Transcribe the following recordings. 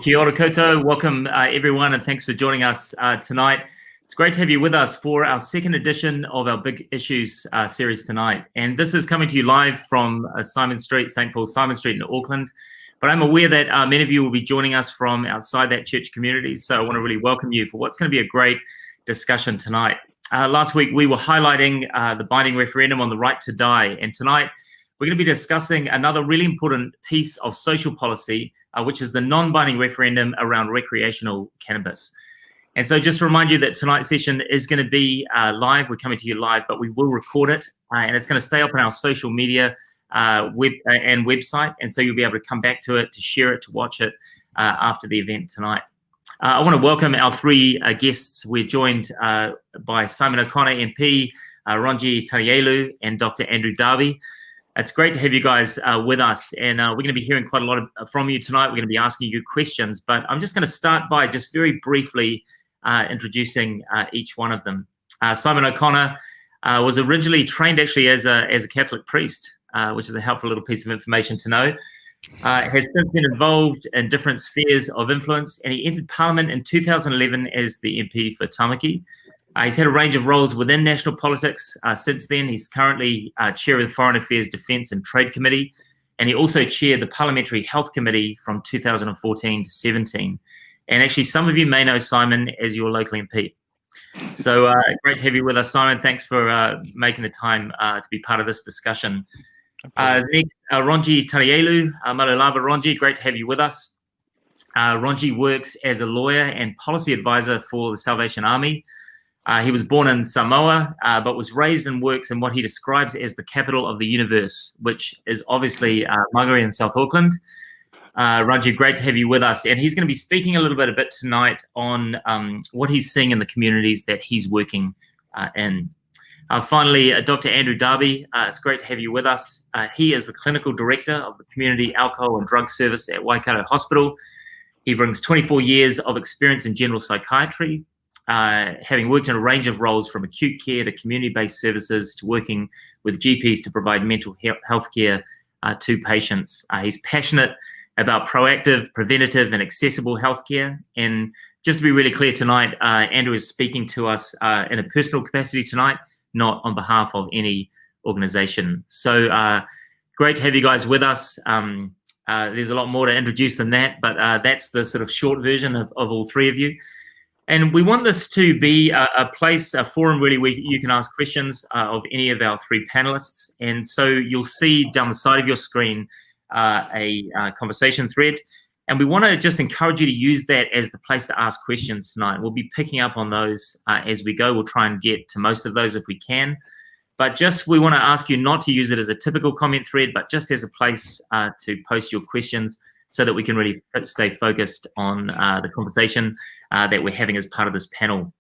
Kia ora koutou. Welcome everyone, and thanks for joining us tonight. It's great to have you with us for our second edition of our Big Issues series tonight. And this is coming to you live from Simon Street, St. Paul's Simon Street in Auckland. But I'm aware that many of you will be joining us from outside that church community. So I want to really welcome you for what's going to be a great discussion tonight. Last week, we were highlighting the binding referendum on the right to die. And tonight, we're going to be discussing another really important piece of social policy, which is the non-binding referendum around recreational cannabis. And so just to remind you that tonight's session is going to be live. We're coming to you live, but we will record it. And it's going to stay up on our social media website. And so you'll be able to come back to it, to share it, to watch it after the event tonight. I want to welcome our three guests. We're joined by Simon O'Connor MP, Ronji Tanielu, and Dr. Andrew Darby. It's great to have you guys with us, and we're going to be hearing quite a lot from you tonight. We're going to be asking you questions, but I'm just going to start by just very briefly introducing each one of them. Simon O'Connor was originally trained actually as a Catholic priest, which is a helpful little piece of information to know. Has since been involved in different spheres of influence, and he entered Parliament in 2011 as the MP for Tamaki. He's had a range of roles within national politics since then. He's currently chair of the Foreign Affairs, Defence and Trade Committee, and he also chaired the Parliamentary Health Committee from 2014 to 17. And actually, some of you may know Simon as your local MP. So great to have you with us, Simon. Thanks for making the time to be part of this discussion. Next, Ronji Tanielu. Malulava Ronji, great to have you with us. Ronji works as a lawyer and policy advisor for the Salvation Army. He was born in Samoa, but was raised and works in what he describes as the capital of the universe, which is obviously Māngere in South Auckland. Ronji, great to have you with us. And he's going to be speaking a bit tonight on what he's seeing in the communities that he's working in. Finally, Dr. Andrew Darby, it's great to have you with us. He is the clinical director of the Community Alcohol and Drug Service at Waikato Hospital. He brings 24 years of experience in general psychiatry, having worked in a range of roles from acute care to community-based services to working with GPs to provide mental health care to patients. He's passionate about proactive, preventative and accessible healthcare. And just to be really clear tonight, Andrew is speaking to us in a personal capacity tonight, not on behalf of any organization. So great to have you guys with us. There's a lot more to introduce than that, but that's the sort of short version of all three of you. And we want this to be a forum really where you can ask questions of any of our three panelists. And so you'll see down the side of your screen a conversation thread. And we want to just encourage you to use that as the place to ask questions tonight. We'll be picking up on those as we go. We'll try and get to most of those if we can. But just we want to ask you not to use it as a typical comment thread, but just as a place to post your questions so that we can really stay focused on the conversation that we're having as part of this panel.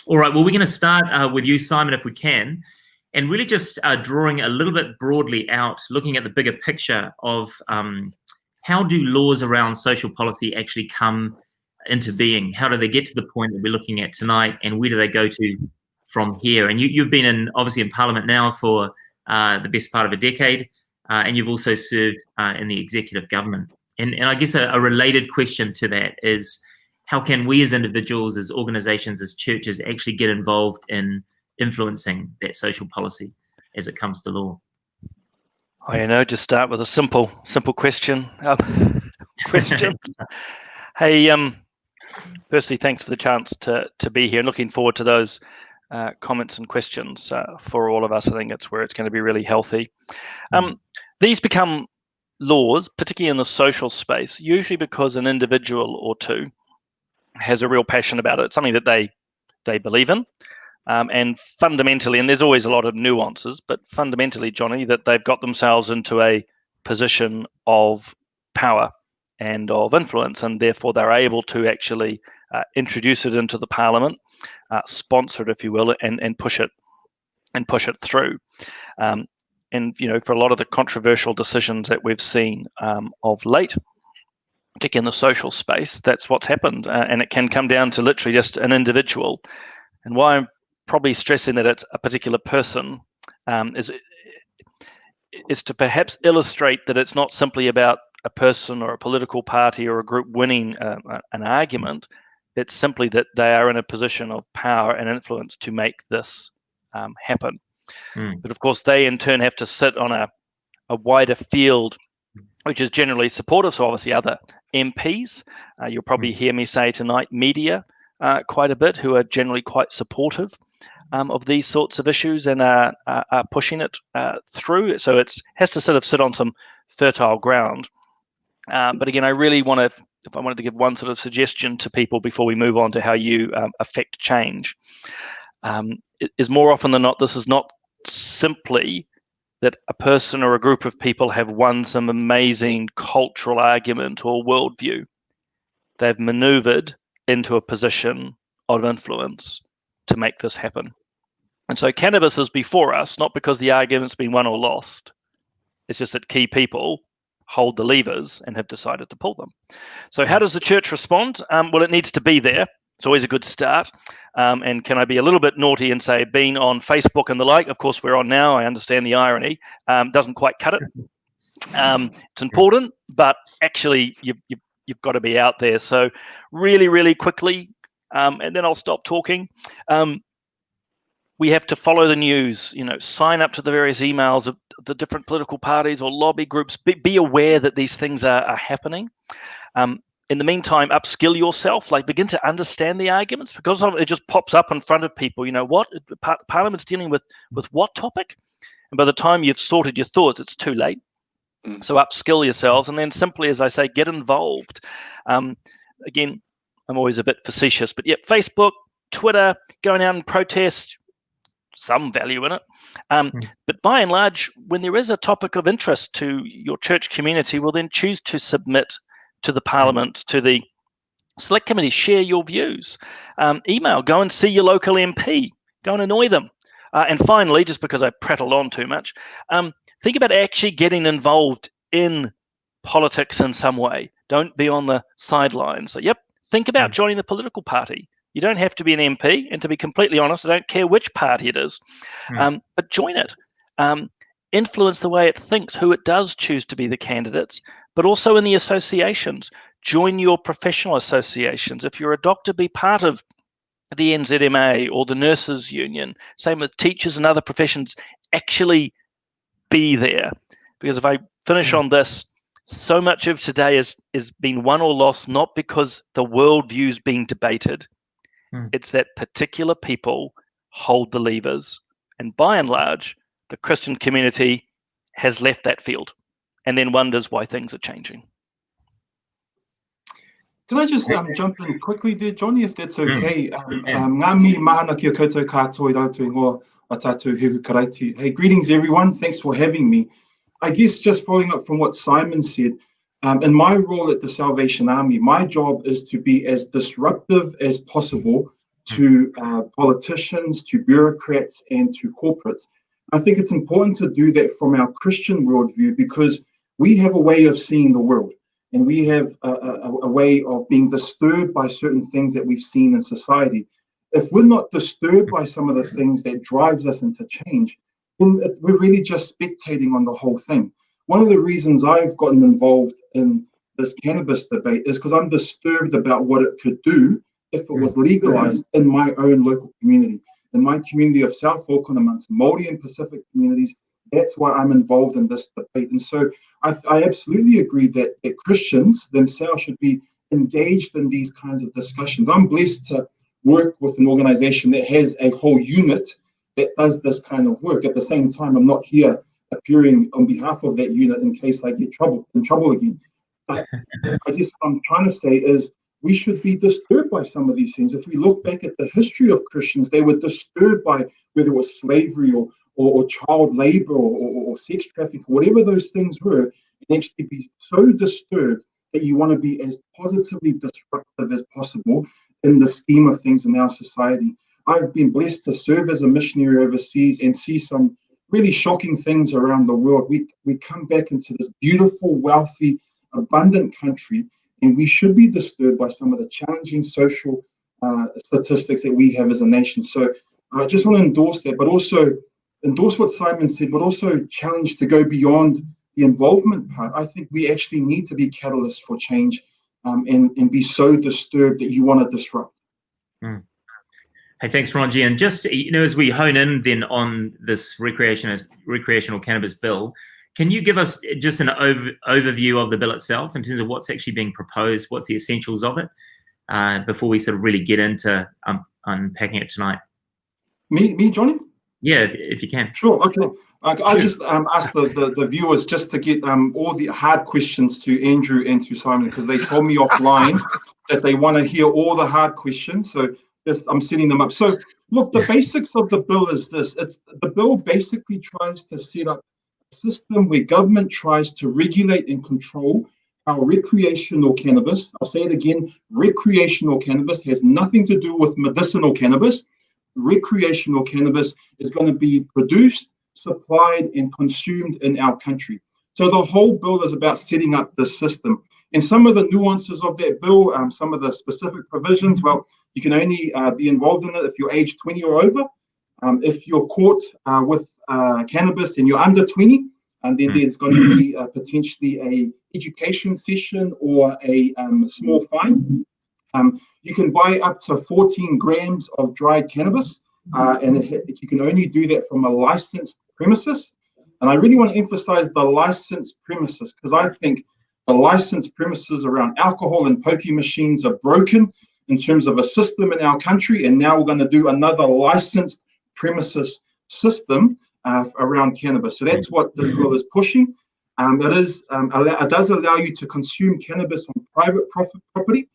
All right, well, we're going to start with you, Simon, if we can, and really just drawing a little bit broadly out, looking at the bigger picture of how do laws around social policy actually come into being? How do they get to the point that we're looking at tonight, and where do they go to from here? And you've been obviously in Parliament now for the best part of a decade, and you've also served in the executive government. And I guess a related question to that is, how can we as individuals, as organizations, as churches actually get involved in influencing that social policy as it comes to law? Oh, just start with a simple question. Hey, firstly, thanks for the chance to be here, and looking forward to those comments and questions for all of us. I think it's where it's going to be really healthy. These become laws, particularly in the social space, usually because an individual or two has a real passion about it, something that they believe in. And fundamentally, and there's always a lot of nuances, but fundamentally, Johnny, that they've got themselves into a position of power and of influence, and therefore they're able to actually introduce it into the Parliament, sponsor it, if you will, and push it through. And for a lot of the controversial decisions that we've seen of late, particularly in the social space, that's what's happened, and it can come down to literally just an individual. And why I'm probably stressing that it's a particular person is to perhaps illustrate that it's not simply about a person or a political party or a group winning an argument. It's simply that they are in a position of power and influence to make this happen. But of course, they in turn have to sit on a wider field, which is generally supportive. So obviously other MPs, you'll probably hear me say tonight, media quite a bit, who are generally quite supportive of these sorts of issues and are pushing it through. So it has to sort of sit on some fertile ground. But again, I really want to, if I wanted to give one sort of suggestion to people before we move on to how you affect change, is more often than not, this is not simply that a person or a group of people have won some amazing cultural argument or worldview. They've maneuvered into a position of influence to make this happen. And so cannabis is before us, not because the argument's been won or lost. It's just that key people hold the levers and have decided to pull them. So how does the church respond? Well, it needs to be there. It's always a good start. And can I be a little bit naughty and say being on Facebook and the like? Of course, we're on now. I understand the irony. Doesn't quite cut it. It's important, but actually you've got to be out there. So really, really quickly, and then I'll stop talking. We have to follow the news, sign up to the various emails of the different political parties or lobby groups, be aware that these things are happening. In the meantime, upskill yourself, begin to understand the arguments, because it just pops up in front of people. What? Parliament's dealing with what topic? And by the time you've sorted your thoughts, it's too late. So upskill yourselves, and then simply, as I say, get involved. Again, I'm always a bit facetious, but yeah, Facebook, Twitter, going out and protest, some value in it. But by and large, when there is a topic of interest to your church community, well, then choose to submit to the Parliament, to the Select Committee, share your views. Email, go and see your local MP, go and annoy them. And finally, just because I prattled on too much, think about actually getting involved in politics in some way. Don't be on the sidelines. So, think about joining the political party. You don't have to be an MP, and to be completely honest, I don't care which party it is, but join it. Influence the way it thinks, who it does choose to be the candidates, but also in the associations. Join your professional associations. If you're a doctor, be part of the NZMA or the nurses union. Same with teachers and other professions. Actually be there, because if I finish on this, so much of today is being won or lost not because the worldview is being debated. It's that particular people hold the levers, and by and large, the Christian community has left that field and then wonders why things are changing. Can I just jump in quickly there, Johnny, if that's okay? Ngā mi mahana kia koutou katoa I rātou ingoa a tātou hehu karaiti. Hey, greetings everyone, thanks for having me. I guess just following up from what Simon said, in my role at the Salvation Army, my job is to be as disruptive as possible to politicians, to bureaucrats, and to corporates. I think it's important to do that from our Christian worldview, because we have a way of seeing the world, and we have a way of being disturbed by certain things that we've seen in society. If we're not disturbed by some of the things that drives us into change, then we're really just spectating on the whole thing. One of the reasons I've gotten involved in this cannabis debate is because I'm disturbed about what it could do if it was legalized in my own local community. In my community of South Auckland, amongst Māori and Pacific communities, that's why I'm involved in this debate. And so I absolutely agree that Christians themselves should be engaged in these kinds of discussions. I'm blessed to work with an organization that has a whole unit that does this kind of work. At the same time, I'm not here appearing on behalf of that unit in case I get in trouble again. But I guess what I'm trying to say is we should be disturbed by some of these things. If we look back at the history of Christians, they were disturbed by whether it was slavery or child labor or sex trafficking, whatever those things were, and actually be so disturbed that you want to be as positively disruptive as possible in the scheme of things in our society. I've been blessed to serve as a missionary overseas and see some really shocking things around the world. We come back into this beautiful, wealthy, abundant country, and we should be disturbed by some of the challenging social statistics that we have as a nation. So I just want to endorse that, but also endorse what Simon said, but also challenge to go beyond the involvement part, I think we actually need to be catalysts for change, and be so disturbed that you want to disrupt. Mm. Hey, thanks, Ronji. And just, as we hone in then on this recreational cannabis bill, can you give us just an overview of the bill itself in terms of what's actually being proposed, what's the essentials of it, before we sort of really get into unpacking it tonight? Me, Johnny? Yeah, if you can. Sure, okay. I'll just ask the viewers just to get all the hard questions to Andrew and to Simon, because they told me offline that they want to hear all the hard questions. So I'm setting them up. So look, the basics of the bill is this. The bill basically tries to set up a system where government tries to regulate and control how recreational cannabis, I'll say it again, recreational cannabis has nothing to do with medicinal cannabis. Recreational cannabis is going to be produced, supplied, and consumed in our country. So the whole bill is about setting up this system. And some of the nuances of that bill, some of the specific provisions, well, you can only be involved in it if you're age 20 or over. If you're caught with cannabis and you're under 20, and then there's going to be potentially a education session or a small fine. You can buy up to 14 grams of dried cannabis, and you can only do that from a licensed premises. And I really want to emphasize the licensed premises, because I think the licensed premises around alcohol and pokie machines are broken in terms of a system in our country. And now we're going to do another licensed premises system around cannabis. So that's what this bill is pushing. It does allow you to consume cannabis on private property,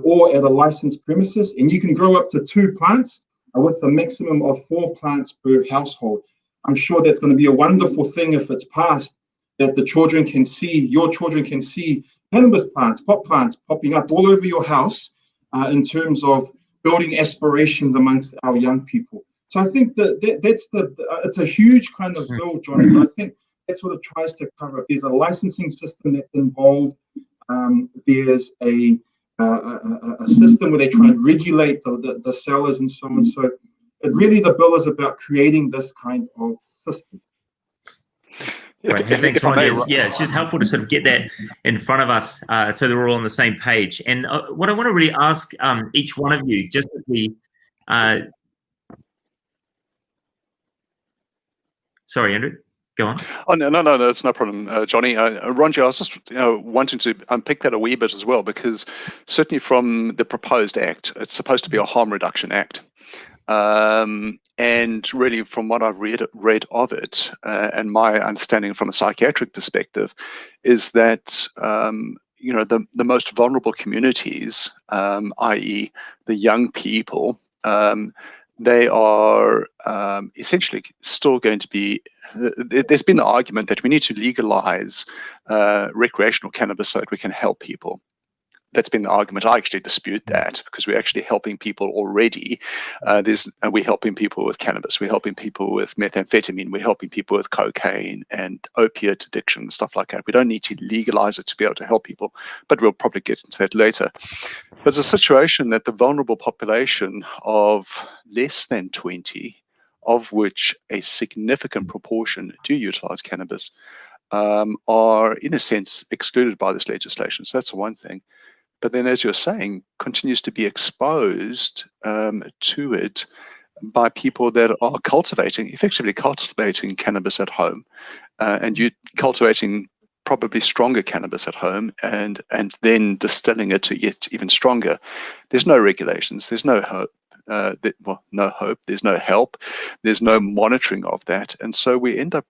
or at a licensed premises, and you can grow up to 2 plants with a maximum of 4 plants per household. I'm sure that's going to be a wonderful thing if it's passed, that your children can see cannabis plants popping up all over your house, in terms of building aspirations amongst our young people. So I think it's a huge kind of bill, Johnny, but I think that's what it tries to cover. There's a licensing system that's involved. There's a system where they try and regulate the sellers and so on. So the bill is about creating this kind of system. Right. Hey, thanks, Ron. Yeah, it's just helpful to sort of get that in front of us, so that we're all on the same page. And what I want to really ask each one of you, just as we sorry, Andrew, go on. Oh, no, it's no problem, Johnny. Ronji, I was just wanting to unpick that a wee bit as well, because certainly from the proposed act, it's supposed to be a harm reduction act. And really, from what I've read of it, and my understanding from a psychiatric perspective, is that the most vulnerable communities, i.e., the young people, they are essentially still going to be. There's been the argument that we need to legalize recreational cannabis so that we can help people. That's been the argument. I actually dispute that, because we're actually helping people already. We're helping people with cannabis. We're helping people with methamphetamine. We're helping people with cocaine and opiate addiction, stuff like that. We don't need to legalize it to be able to help people, but we'll probably get into that later. But it's a situation that the vulnerable population of less than 20, of which a significant proportion do utilize cannabis, are in a sense excluded by this legislation. So that's one thing. But then, as you're saying, continues to be exposed to it by people that are effectively cultivating cannabis at home, and you cultivating probably stronger cannabis at home, and then distilling it to get even stronger. There's no regulations. There's no hope. No hope. There's no help. There's no monitoring of that, and so we end up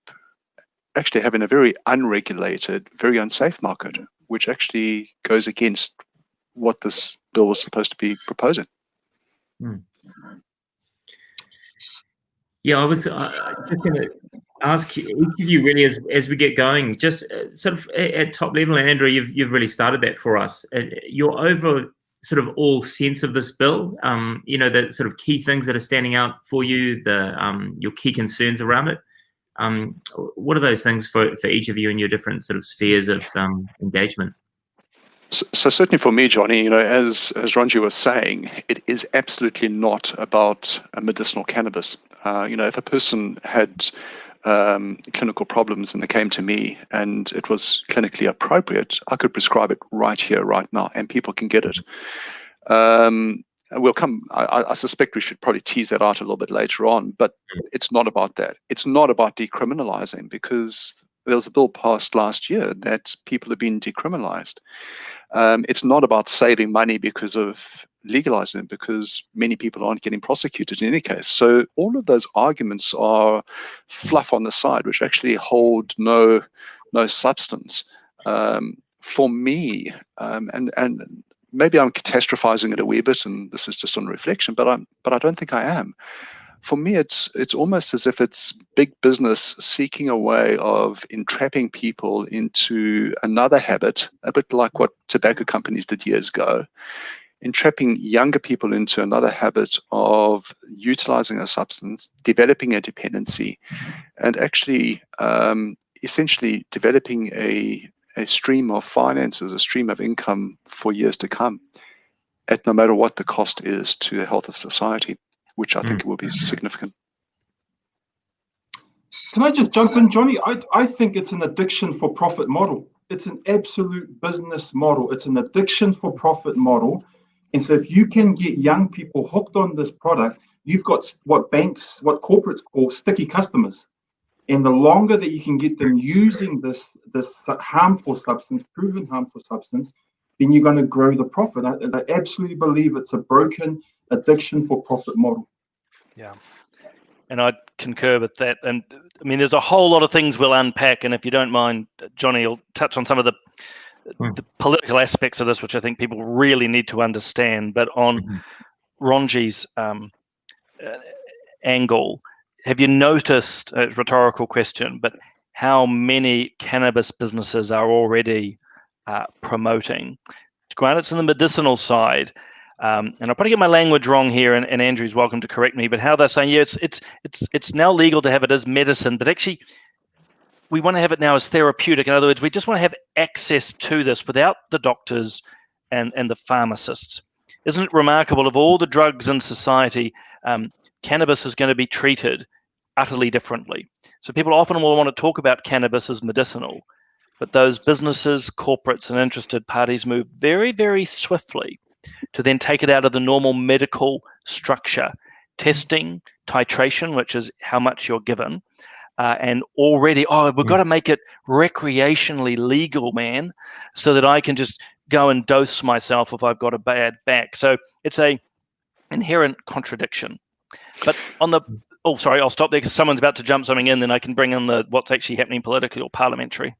actually having a very unregulated, very unsafe market, which actually goes against what this bill was supposed to be proposing. Yeah, I was just going to ask each of you really, as we get going, just sort of at top level, and Andrew, you've really started that for us. Your over sort of all sense of this bill, the sort of key things that are standing out for you, your key concerns around it. What are those things for each of you in your different sort of spheres of engagement? So certainly for me, Johnny, as Ronji was saying, it is absolutely not about medicinal cannabis. If a person had clinical problems and they came to me and it was clinically appropriate, I could prescribe it right here, right now, and people can get it. We'll come. I suspect we should probably tease that out a little bit later on, but it's not about that. It's not about decriminalizing, because there was a bill passed last year that people have been decriminalized. It's not about saving money because of legalizing it, because many people aren't getting prosecuted in any case. So all of those arguments are fluff on the side, which actually hold no substance. For me, and maybe I'm catastrophizing it a wee bit, and this is just on reflection, but I don't think I am. For me, it's almost as if it's big business seeking a way of entrapping people into another habit, a bit like what tobacco companies did years ago, entrapping younger people into another habit of utilizing a substance, developing a dependency, and actually essentially developing a stream of finances, a stream of income for years to come, at no matter what the cost is to the health of society, which I think will be significant. Can I just jump in, Johnny? I think it's an addiction for profit model. It's an absolute business model. It's an addiction for profit model. And so if you can get young people hooked on this product, you've got what corporates call sticky customers. And the longer that you can get them using this harmful substance, proven harmful substance, then you're going to grow the profit. I absolutely believe it's a broken addiction for profit model. Yeah. And I concur with that. And I mean, there's a whole lot of things we'll unpack. And if you don't mind, Johnny, will touch on some of the political aspects of this, which I think people really need to understand. But on Ronji's angle, have you noticed, a rhetorical question, but how many cannabis businesses are already promoting? Granted, it's on the medicinal side. And I'll probably get my language wrong here, and Andrew's welcome to correct me, but how they're saying, yeah, it's now legal to have it as medicine, but actually we want to have it now as therapeutic. In other words, we just want to have access to this without the doctors and the pharmacists. Isn't it remarkable, of all the drugs in society, cannabis is going to be treated utterly differently. So people often will want to talk about cannabis as medicinal, but those businesses, corporates, and interested parties move very, very swiftly to then take it out of the normal medical structure, testing, titration, which is how much you're given, and already, we've got to make it recreationally legal, man, so that I can just go and dose myself if I've got a bad back. So it's a inherent contradiction. But on the, sorry, I'll stop there because someone's about to jump something in, then I can bring in what's actually happening politically or parliamentary.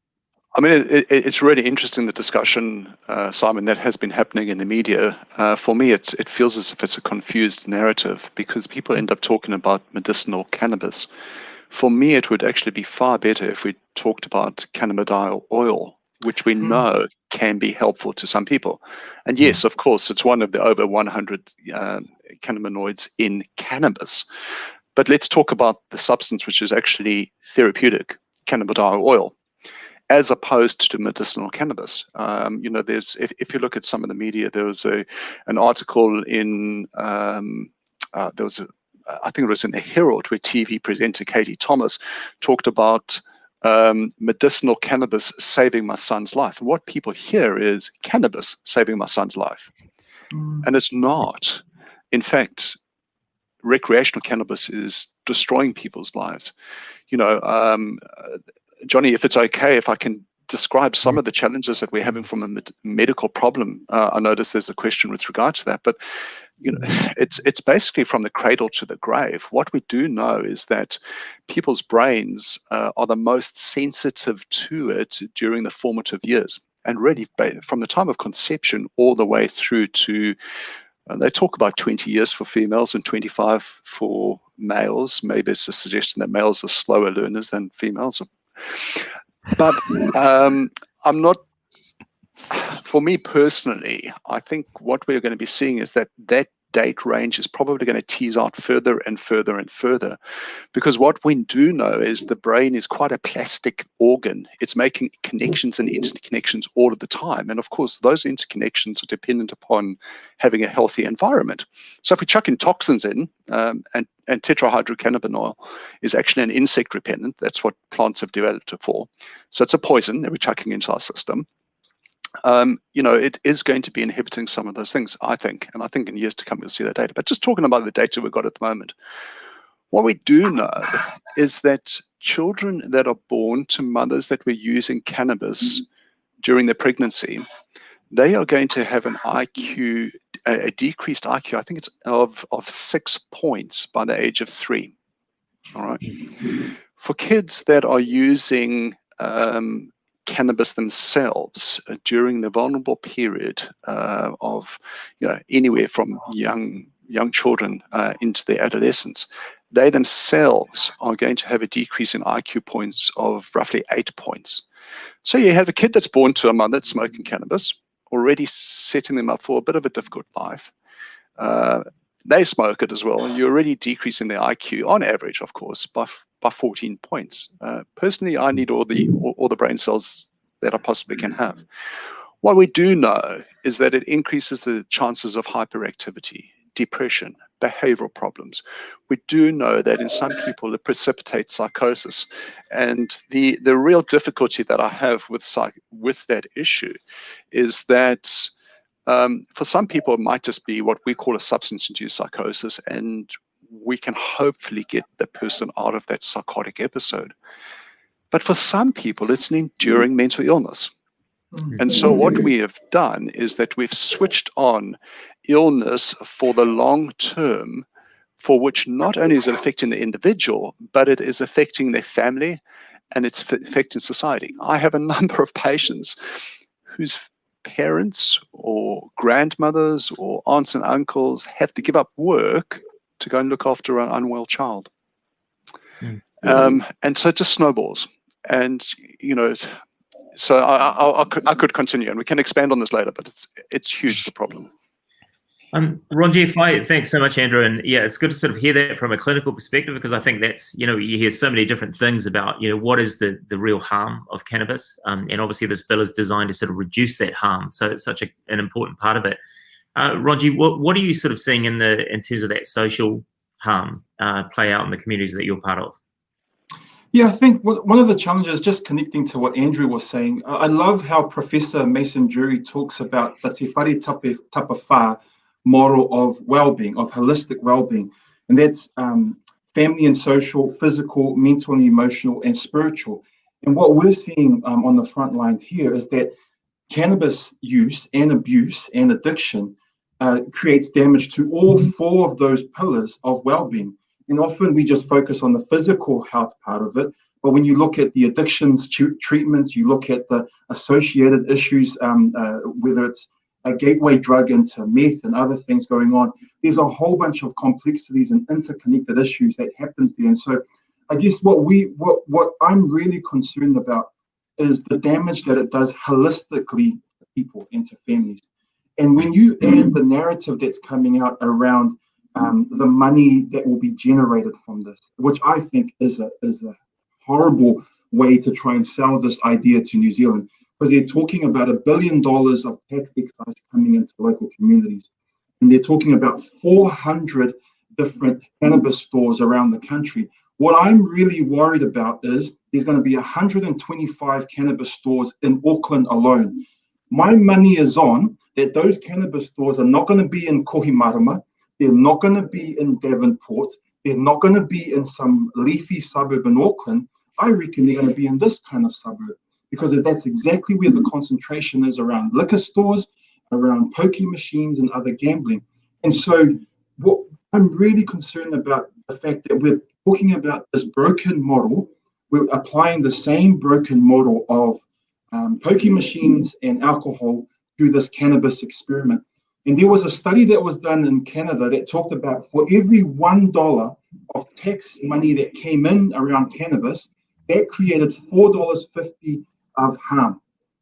I mean, it's really interesting, the discussion, Simon, that has been happening in the media. For me, it feels as if it's a confused narrative, because people end up talking about medicinal cannabis. For me, it would actually be far better if we talked about cannabidiol oil, which we know can be helpful to some people. And yes, of course, it's one of the over 100 cannabinoids in cannabis. But let's talk about the substance which is actually therapeutic, cannabidiol oil, as opposed to medicinal cannabis. There's, if you look at some of the media, there was an article in, I think it was in the Herald, where TV presenter Katie Thomas talked about medicinal cannabis saving my son's life. And what people hear is cannabis saving my son's life. And it's not. In fact, recreational cannabis is destroying people's lives. Johnny, if it's okay, if I can describe some of the challenges that we're having from a medical problem. I notice there's a question with regard to that, but it's basically from the cradle to the grave. What we do know is that people's brains are the most sensitive to it during the formative years, and really from the time of conception all the way through to, they talk about 20 years for females and 25 for males. Maybe it's a suggestion that males are slower learners than females. But I'm not, for me personally, I think what we're going to be seeing is that date range is probably going to tease out further and further and further, because what we do know is the brain is quite a plastic organ. It's making connections and interconnections all of the time. And of course, those interconnections are dependent upon having a healthy environment. So if we chuck in toxins in, and tetrahydrocannabinol is actually an insect repellent. That's what plants have developed it for. So it's a poison that we're chucking into our system. It is going to be inhibiting some of those things, I think. And I think in years to come, we'll see that data. But just talking about the data we've got at the moment, what we do know is that children that are born to mothers that were using cannabis during their pregnancy, they are going to have an IQ, a decreased IQ, I think it's of 6 points by the age of 3. All right. For kids that are using cannabis themselves during the vulnerable period of anywhere from young children into their adolescence, they themselves are going to have a decrease in IQ points of roughly 8 points. So you have a kid that's born to a mother that's smoking cannabis, already setting them up for a bit of a difficult life. They smoke it as well, and you're already decreasing their IQ on average, of course, by 14 points. Personally, I need all the brain cells that I possibly can have. What we do know is that it increases the chances of hyperactivity, depression, behavioral problems. We do know that in some people it precipitates psychosis. And the real difficulty that I have with that issue is that for some people, it might just be what we call a substance-induced psychosis, and we can hopefully get the person out of that psychotic episode. But for some people, it's an enduring mental illness. And so what we have done is that we've switched on illness for the long term, for which not only is it affecting the individual, but it is affecting their family and it's affecting society. I have a number of patients whose parents or grandmothers or aunts and uncles have to give up work to go and look after an unwell child. And so it just snowballs. And, so I could continue, and we can expand on this later, but it's huge, the problem. Ronji, thanks so much, Andrew. And yeah, it's good to sort of hear that from a clinical perspective, because I think that's, you hear so many different things about, what is the real harm of cannabis. And obviously this bill is designed to sort of reduce that harm. So it's such an important part of it. Ronji, what are you sort of seeing in terms of that social harm play out in the communities that you're part of? Yeah, I think one of the challenges, just connecting to what Andrew was saying, I love how Professor Mason Jury talks about the Te Whare Tapawha model of well-being, of holistic well-being. And that's family and social, physical, mental and emotional, and spiritual. And what we're seeing on the front lines here is that cannabis use and abuse and addiction creates damage to all 4 of those pillars of well-being. And often we just focus on the physical health part of it. But when you look at the addictions treatments, you look at the associated issues, whether it's a gateway drug into meth and other things going on, there's a whole bunch of complexities and interconnected issues that happens there. And so I guess what I'm really concerned about is the damage that it does holistically to people and to families. And when you add the narrative that's coming out around the money that will be generated from this, which I think is a horrible way to try and sell this idea to New Zealand, because they're talking about $1 billion of tax excise coming into local communities. And they're talking about 400 different cannabis stores around the country. What I'm really worried about is there's going to be 125 cannabis stores in Auckland alone. My money is on that those cannabis stores are not going to be in Kohimarama. They're not going to be in Devonport. They're not going to be in some leafy suburb in Auckland. I reckon they're going to be in this kind of suburb, because that's exactly where the concentration is, around liquor stores, around pokie machines and other gambling. And so what I'm really concerned about, the fact that we're talking about this broken model, we're applying the same broken model of pokie machines and alcohol through this cannabis experiment. And there was a study that was done in Canada that talked about, for every $1 of tax money that came in around cannabis, that created $4.50 of harm.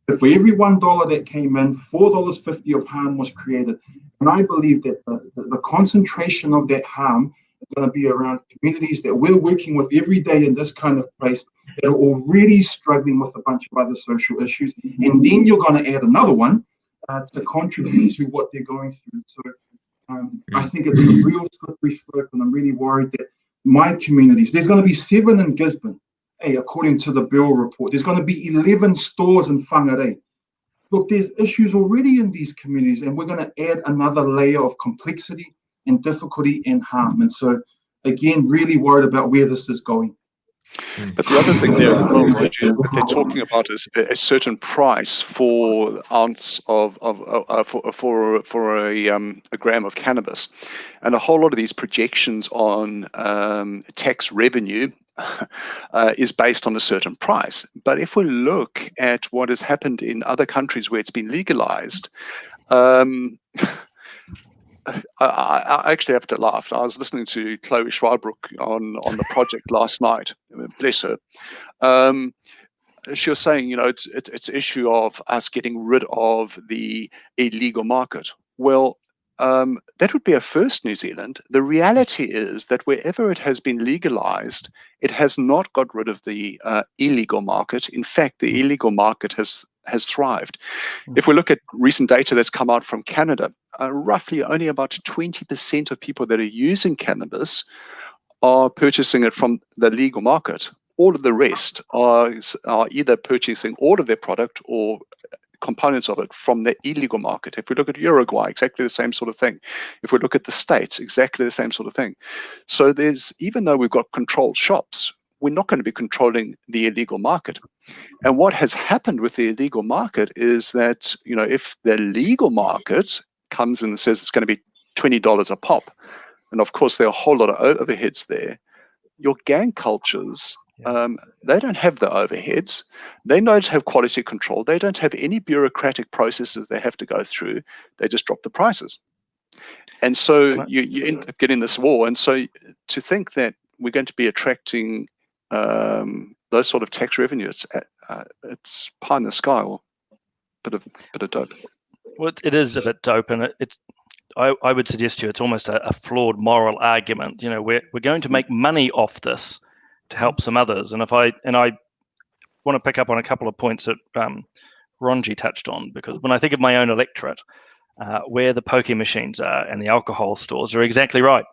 But for every $1 that came in, $4.50 of harm was created. And I believe that the concentration of that harm is going to be around communities that we're working with every day in this kind of place that are already struggling with a bunch of other social issues. And then you're going to add another one to contribute to what they're going through. So I think it's a real slippery slope, and I'm really worried that my communities, there's going to be 7 in Gisborne, according to the Bill report. There's going to be 11 stores in Whangarei. Look, there's issues already in these communities, and we're going to add another layer of complexity and difficulty and harm. And so, again, really worried about where this is going. But the other thing there, Roger, is that they're talking about is a certain price for an ounce for a gram of cannabis, and a whole lot of these projections on tax revenue is based on a certain price. But if we look at what has happened in other countries where it's been legalized, I actually have to laugh. I was listening to Chloe Schwabrook on the project last night. Bless her. She was saying, it's an issue of us getting rid of the illegal market. Well, that would be a first, New Zealand. The reality is that wherever it has been legalized, it has not got rid of the illegal market. In fact, the illegal market has thrived. If we look at recent data that's come out from Canada, roughly only about 20% of people that are using cannabis are purchasing it from the legal market. All of the rest are either purchasing all of their product or components of it from the illegal market. If we look at Uruguay, exactly the same sort of thing. If we look at the States, exactly the same sort of thing. So even though we've got controlled shops, we're not going to be controlling the illegal market. And what has happened with the illegal market is that, if the legal market comes in and says it's going to be $20 a pop, and of course there are a whole lot of overheads there, your gang cultures, they don't have the overheads. They don't have quality control. They don't have any bureaucratic processes they have to go through. They just drop the prices. And so you end up getting this war. And so to think that we're going to be attracting those sort of tax revenues, it's pie in the sky, or bit of dope. Well, it is a bit dope, and I would suggest to you it's almost a flawed moral argument. We're going to make money off this to help some others, and I want to pick up on a couple of points that Ronji touched on, because when I think of my own electorate, where the pokie machines are and the alcohol stores are exactly right.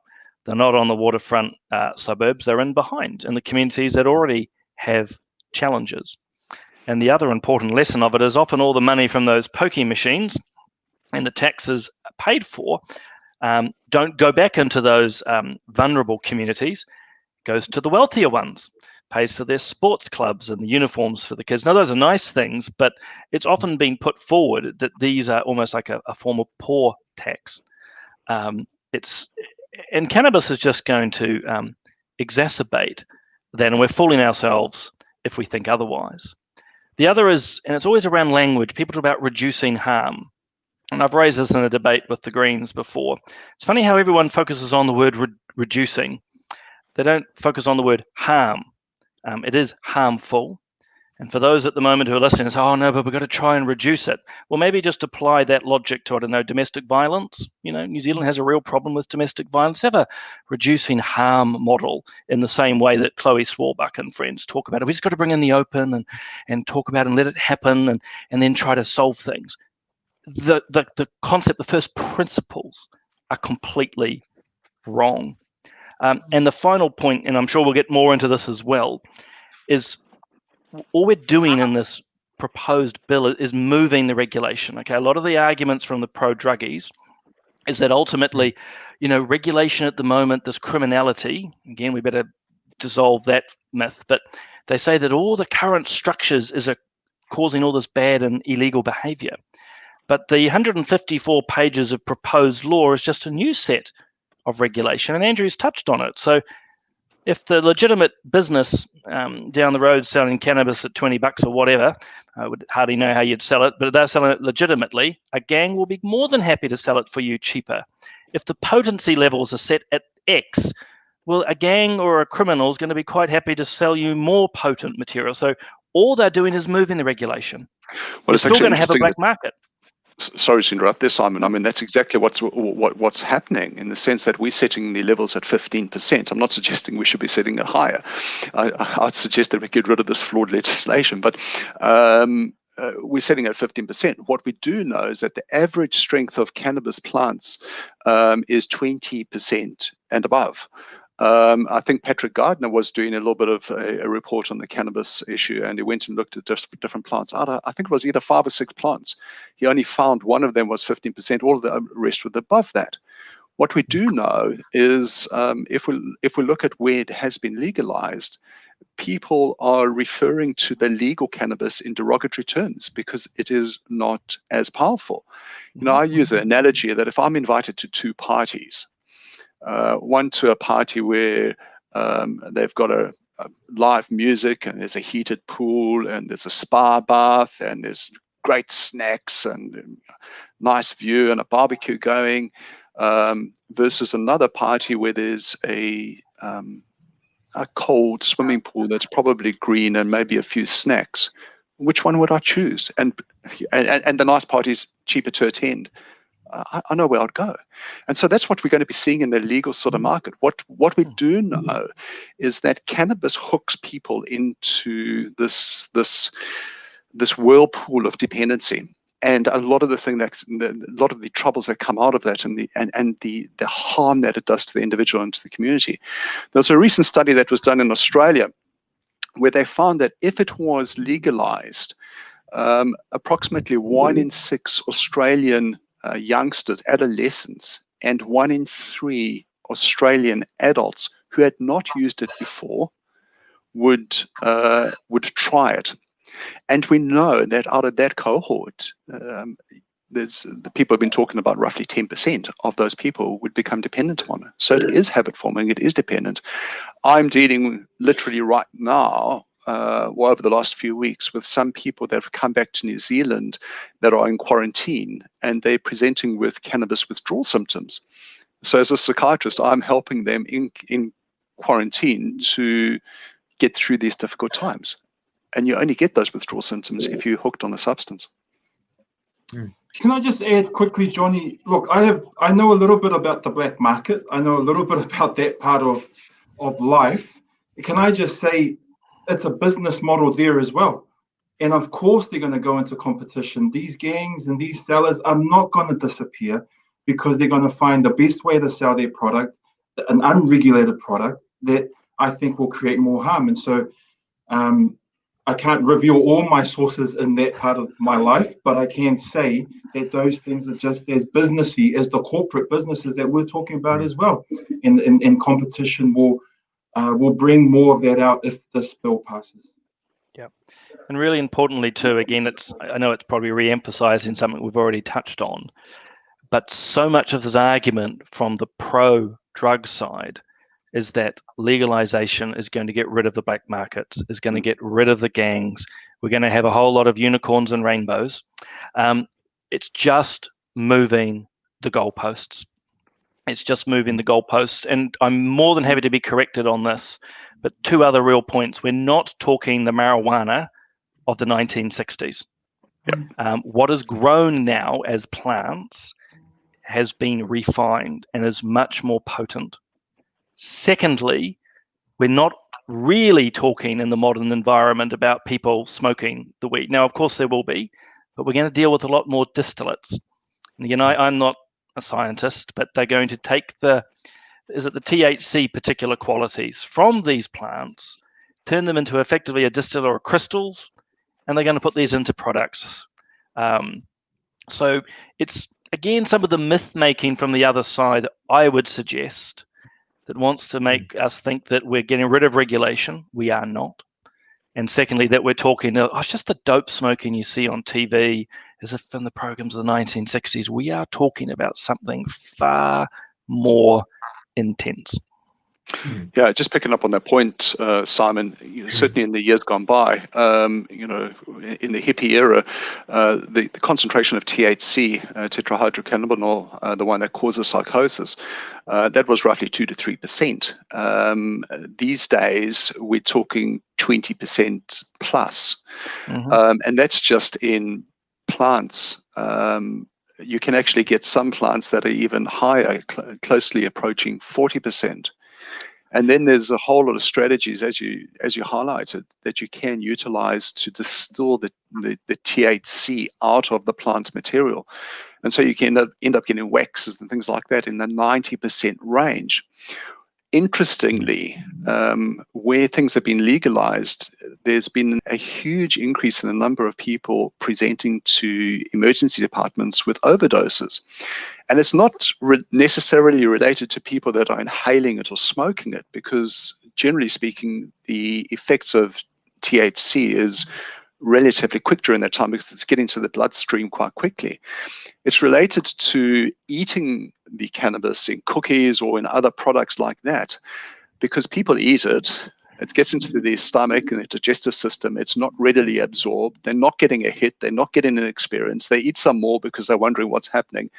They're not on the waterfront suburbs. They're in the communities that already have challenges. And the other important lesson of it is often all the money from those pokie machines and the taxes paid for don't go back into those vulnerable communities. It goes to the wealthier ones, pays for their sports clubs and the uniforms for the kids. Now, those are nice things, but it's often been put forward that these are almost like a form of poor tax. And cannabis is just going to exacerbate that, and we're fooling ourselves if we think otherwise. The other is, and it's always around language, people talk about reducing harm. And I've raised this in a debate with the Greens before. It's funny how everyone focuses on the word reducing. They don't focus on the word harm. It is harmful. And for those at the moment who are listening, say, oh no, but we've got to try and reduce it. Well, maybe just apply that logic to, I don't know, domestic violence. New Zealand has a real problem with domestic violence. Have a reducing harm model in the same way that Chloe Swarbuck and friends talk about it. We just got to bring in the open and talk about it and let it happen and then try to solve things. The concept, the first principles are completely wrong. And the final point, and I'm sure we'll get more into this as well, is all we're doing in this proposed bill is moving the regulation. Okay, a lot of the arguments from the pro-druggies is that ultimately, regulation at the moment, this criminality, again, we better dissolve that myth, but they say that all the current structures is causing all this bad and illegal behavior. But the 154 pages of proposed law is just a new set of regulation, and Andrew's touched on it. So if the legitimate business down the road selling cannabis at $20 or whatever, I would hardly know how you'd sell it, but if they're selling it legitimately, a gang will be more than happy to sell it for you cheaper. If the potency levels are set at X, well, a gang or a criminal is going to be quite happy to sell you more potent material. So all they're doing is moving the regulation. Well, it's still actually going to have a interesting. black market. Sorry to interrupt there, Simon. I mean, that's exactly what's happening, in the sense that we're setting the levels at 15%. I'm not suggesting we should be setting it higher. I'd suggest that we get rid of this flawed legislation, but we're setting at 15%. What we do know is that the average strength of cannabis plants is 20% and above. I think Patrick Gardner was doing a little bit of a report on the cannabis issue, and he went and looked at different plants. I think it was either 5 or 6 plants. He only found one of them was 15%. All of the rest were above that. What we do know is if we look at where it has been legalized, people are referring to the legal cannabis in derogatory terms because it is not as powerful. You know, I use an analogy that if I'm invited to 2 parties, one to a party where they've got a live music and there's a heated pool and there's a spa bath and there's great snacks and nice view and a barbecue going, versus another party where there's a cold swimming pool that's probably green and maybe a few snacks. Which one would I choose? And the nice party's cheaper to attend. I know where I'd go. And so that's what we're going to be seeing in the legal sort of market. What we do know is that cannabis hooks people into this whirlpool of dependency. And a lot of the troubles that come out of that, and the harm that it does to the individual and to the community. There was a recent study that was done in Australia where they found that if it was legalized, approximately 1 in 6 Australian youngsters, adolescents, and 1 in 3 Australian adults who had not used it before would try it. And we know that out of that cohort, the people have been talking about roughly 10% of those people would become dependent on it. So it is habit forming, it is dependent. I'm dealing literally right now, over the last few weeks, with some people that have come back to New Zealand that are in quarantine, and they're presenting with cannabis withdrawal symptoms. So as a psychiatrist, I'm helping them in quarantine to get through these difficult times. And you only get those withdrawal symptoms if you're hooked on a substance. Can I just add quickly, Johnny? Look, I know a little bit about the black market. I know a little bit about that part of life. Can I just say it's a business model there as well? And of course, they're going to go into competition. These gangs and these sellers are not going to disappear because they're going to find the best way to sell their product, an unregulated product that I think will create more harm. And so I can't reveal all my sources in that part of my life, but I can say that those things are just as businessy as the corporate businesses that we're talking about as well. And competition will bring more of that out if this bill passes. Yeah, and really importantly too, again, I know it's probably re-emphasizing something we've already touched on, but so much of this argument from the pro-drug side is that legalization is going to get rid of the black markets, is going to get rid of the gangs. We're going to have a whole lot of unicorns and rainbows. It's just moving the goalposts. It's just moving the goalposts. And I'm more than happy to be corrected on this. But 2 other real points. We're not talking the marijuana of the 1960s. What is grown now as plants has been refined and is much more potent. Secondly, we're not really talking in the modern environment about people smoking the weed. Now, of course, there will be, but we're going to deal with a lot more distillates. And again, I'm not a scientist, but they're going to take the THC particular qualities from these plants, turn them into effectively a distiller or crystals, and they're going to put these into products. So it's, again, some of the myth making from the other side, I would suggest, that wants to make us think that we're getting rid of regulation. We are not. And secondly, that we're talking, it's just the dope smoking you see on TV as if in the programs of the 1960s. We are talking about something far more intense. Yeah, just picking up on that point, Simon, certainly in the years gone by, in the hippie era, the concentration of THC, tetrahydrocannabinol, the one that causes psychosis, that was roughly 2 to 3%. These days, we're talking 20% plus. And that's just in plants. You can actually get some plants that are even higher, closely approaching 40%. And then there's a whole lot of strategies, as you highlighted, that you can utilize to distill the THC out of the plant material. And so you can end up getting waxes and things like that in the 90% range. Interestingly, where things have been legalized, there's been a huge increase in the number of people presenting to emergency departments with overdoses. And it's not necessarily related to people that are inhaling it or smoking it, because generally speaking, the effects of THC is relatively quick during that time because it's getting to the bloodstream quite quickly. It's related to eating the cannabis in cookies or in other products like that, because people eat it. It gets into their stomach and their digestive system. It's not readily absorbed. They're not getting a hit. They're not getting an experience. They eat some more because they're wondering what's happening.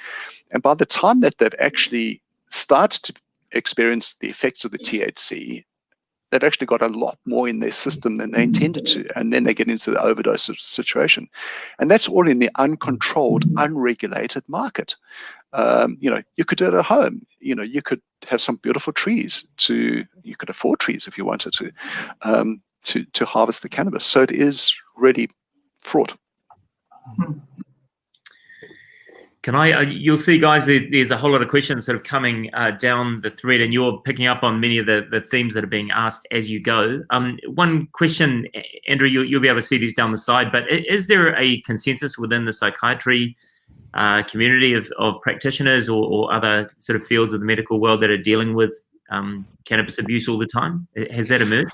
And by the time that they've actually started to experience the effects of the THC, they've actually got a lot more in their system than they intended to. And then they get into the overdose situation. And that's all in the uncontrolled, unregulated market. You could do it at home. You could have some beautiful trees. You could afford trees if you wanted to harvest the cannabis. So it is really fraught. You'll see, guys, there's a whole lot of questions sort of coming down the thread, and you're picking up on many of the themes that are being asked as you go. One question, Andrew, you'll be able to see these down the side, but is there a consensus within the psychiatry community of practitioners or other sort of fields of the medical world that are dealing with cannabis abuse all the time? Has that emerged?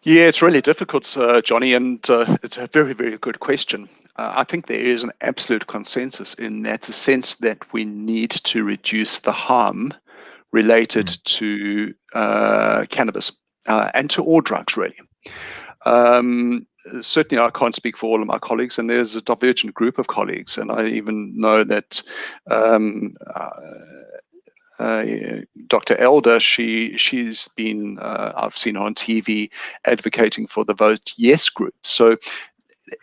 Yeah, it's really difficult, Johnny, and it's a very, very good question. I think there is an absolute consensus in that the sense that we need to reduce the harm related to cannabis and to all drugs, really. Certainly, I can't speak for all of my colleagues, and there's a divergent group of colleagues, and I even know that Dr. Elder, she's been, I've seen her on TV advocating for the Vote Yes group. So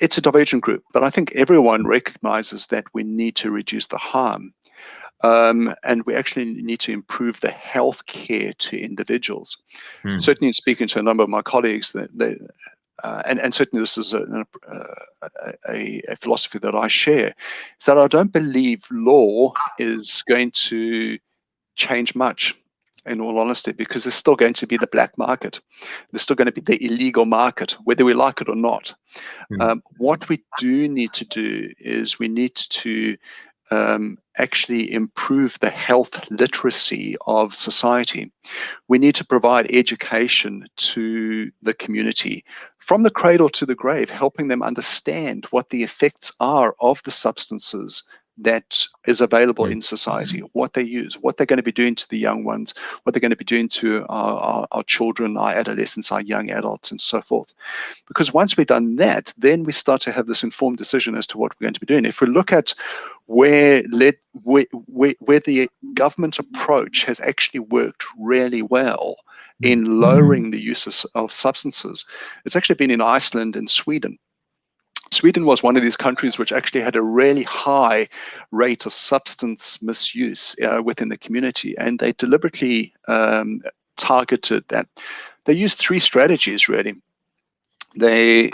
it's a divergent group, but I think everyone recognizes that we need to reduce the harm. And we actually need to improve the health care to individuals. Certainly, in speaking to a number of my colleagues, and certainly this is a philosophy that I share, is that I don't believe law is going to change much, in all honesty, because there's still going to be the black market. There's still going to be the illegal market, whether we like it or not. What we do need to do is we need to actually improve the health literacy of society. We need to provide education to the community from the cradle to the grave, helping them understand what the effects are of the substances that is available in society, what they use, what they're going to be doing to the young ones, what they're going to be doing to our children, our adolescents, our young adults, and so forth. Because once we've done that, then we start to have this informed decision as to what we're going to be doing. If we look at where the government approach has actually worked really well in lowering the use of substances, it's actually been in Iceland and Sweden. Sweden was one of these countries which actually had a really high rate of substance misuse within the community, and they deliberately targeted that. They used 3 strategies, really. They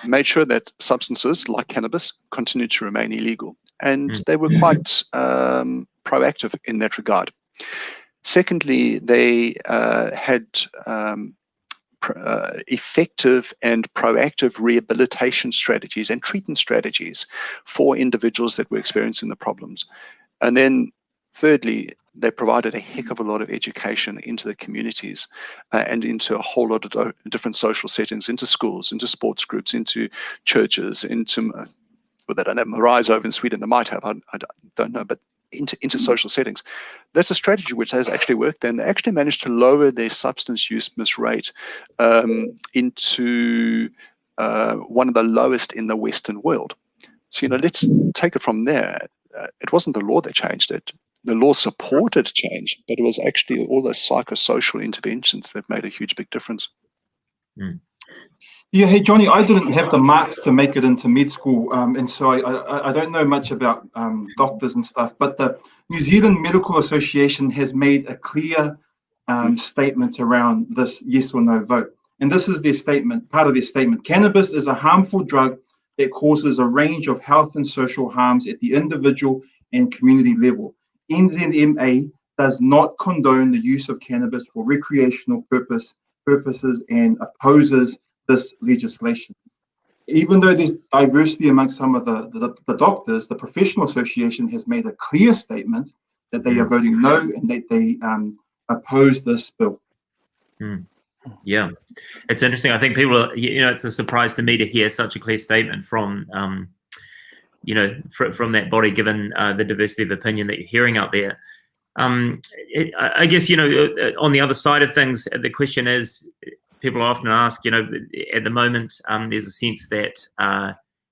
made sure that substances like cannabis continued to remain illegal, and they were quite proactive in that regard. Secondly, they had effective and proactive rehabilitation strategies and treatment strategies for individuals that were experiencing the problems. And then thirdly, they provided a heck of a lot of education into the communities and into a whole lot of different social settings, into schools, into sports groups, into churches, into, well, they don't have Rise over in Sweden, they might have, I don't know, but into social settings. That's a strategy which has actually worked, and they actually managed to lower their substance use miss rate into one of the lowest in the Western world. So, let's take it from there. It wasn't the law that changed it. The law supported change, but it was actually all those psychosocial interventions that made a huge, big difference. Yeah, hey, Johnny, I didn't have the marks to make it into med school, and so I don't know much about doctors and stuff, but the New Zealand Medical Association has made a clear statement around this yes or no vote. And this is their statement, part of their statement. Cannabis is a harmful drug that causes a range of health and social harms at the individual and community level. NZMA does not condone the use of cannabis for recreational purposes and opposes this legislation. Even though there's diversity amongst some of the doctors, the Professional Association has made a clear statement that they are voting no and that they oppose this bill. Yeah, it's interesting. I think people are, it's a surprise to me to hear such a clear statement from, from that body, given the diversity of opinion that you're hearing out there. I guess, on the other side of things, the question is, people often ask, at the moment, there's a sense that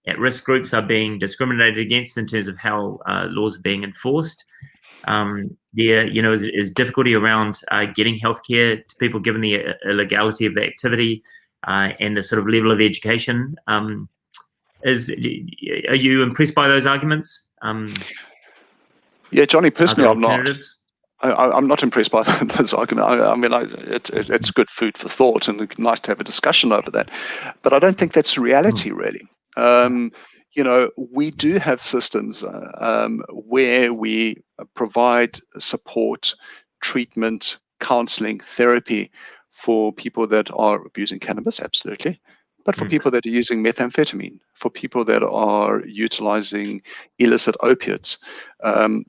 at-risk groups are being discriminated against in terms of how laws are being enforced. There, is difficulty around getting healthcare to people given the illegality of the activity and the sort of level of education. Are you impressed by those arguments? Yeah, Johnny, personally, I'm not. I'm not impressed by those arguments. It's good food for thought and nice to have a discussion over that. But I don't think that's the reality, really. We do have systems where we provide support, treatment, counseling, therapy for people that are abusing cannabis, absolutely. But for people that are using methamphetamine, for people that are utilizing illicit opiates,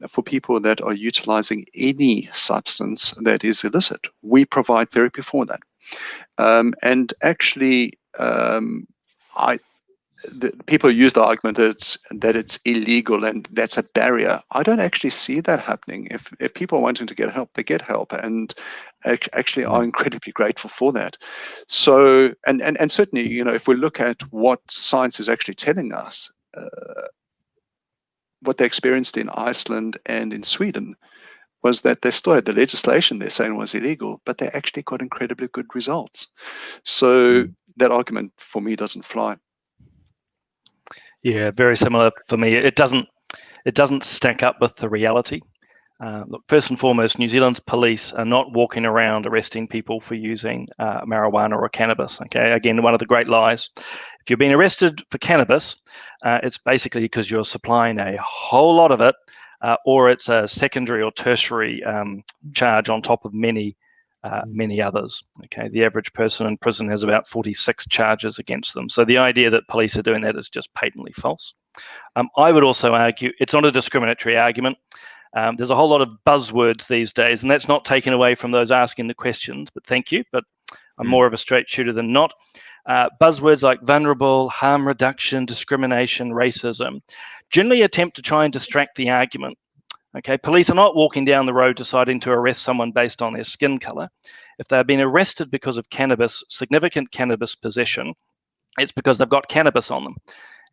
for people that are utilizing any substance that is illicit, we provide therapy for that. And actually, people use the argument that it's illegal and that's a barrier. I don't actually see that happening. If people are wanting to get help, they get help, and actually are incredibly grateful for that. So, and certainly, if we look at what science is actually telling us, what they experienced in Iceland and in Sweden was that they still had the legislation they're saying was illegal, but they actually got incredibly good results. So that argument for me doesn't fly. Yeah, very similar for me. It doesn't stack up with the reality. Look, first and foremost, New Zealand's police are not walking around arresting people for using marijuana or cannabis. Okay, again, one of the great lies. If you're being arrested for cannabis, it's basically because you're supplying a whole lot of it, or it's a secondary or tertiary charge on top of many others. Okay, the average person in prison has about 46 charges against them. So the idea that police are doing that is just patently false. I would also argue it's not a discriminatory argument. There's a whole lot of buzzwords these days, and that's not taken away from those asking the questions, but thank you. But I'm more of a straight shooter than not. Buzzwords like vulnerable, harm reduction, discrimination, racism generally attempt to try and distract the argument. Okay, police are not walking down the road deciding to arrest someone based on their skin color. If they've been arrested because of cannabis, significant cannabis possession, it's because they've got cannabis on them.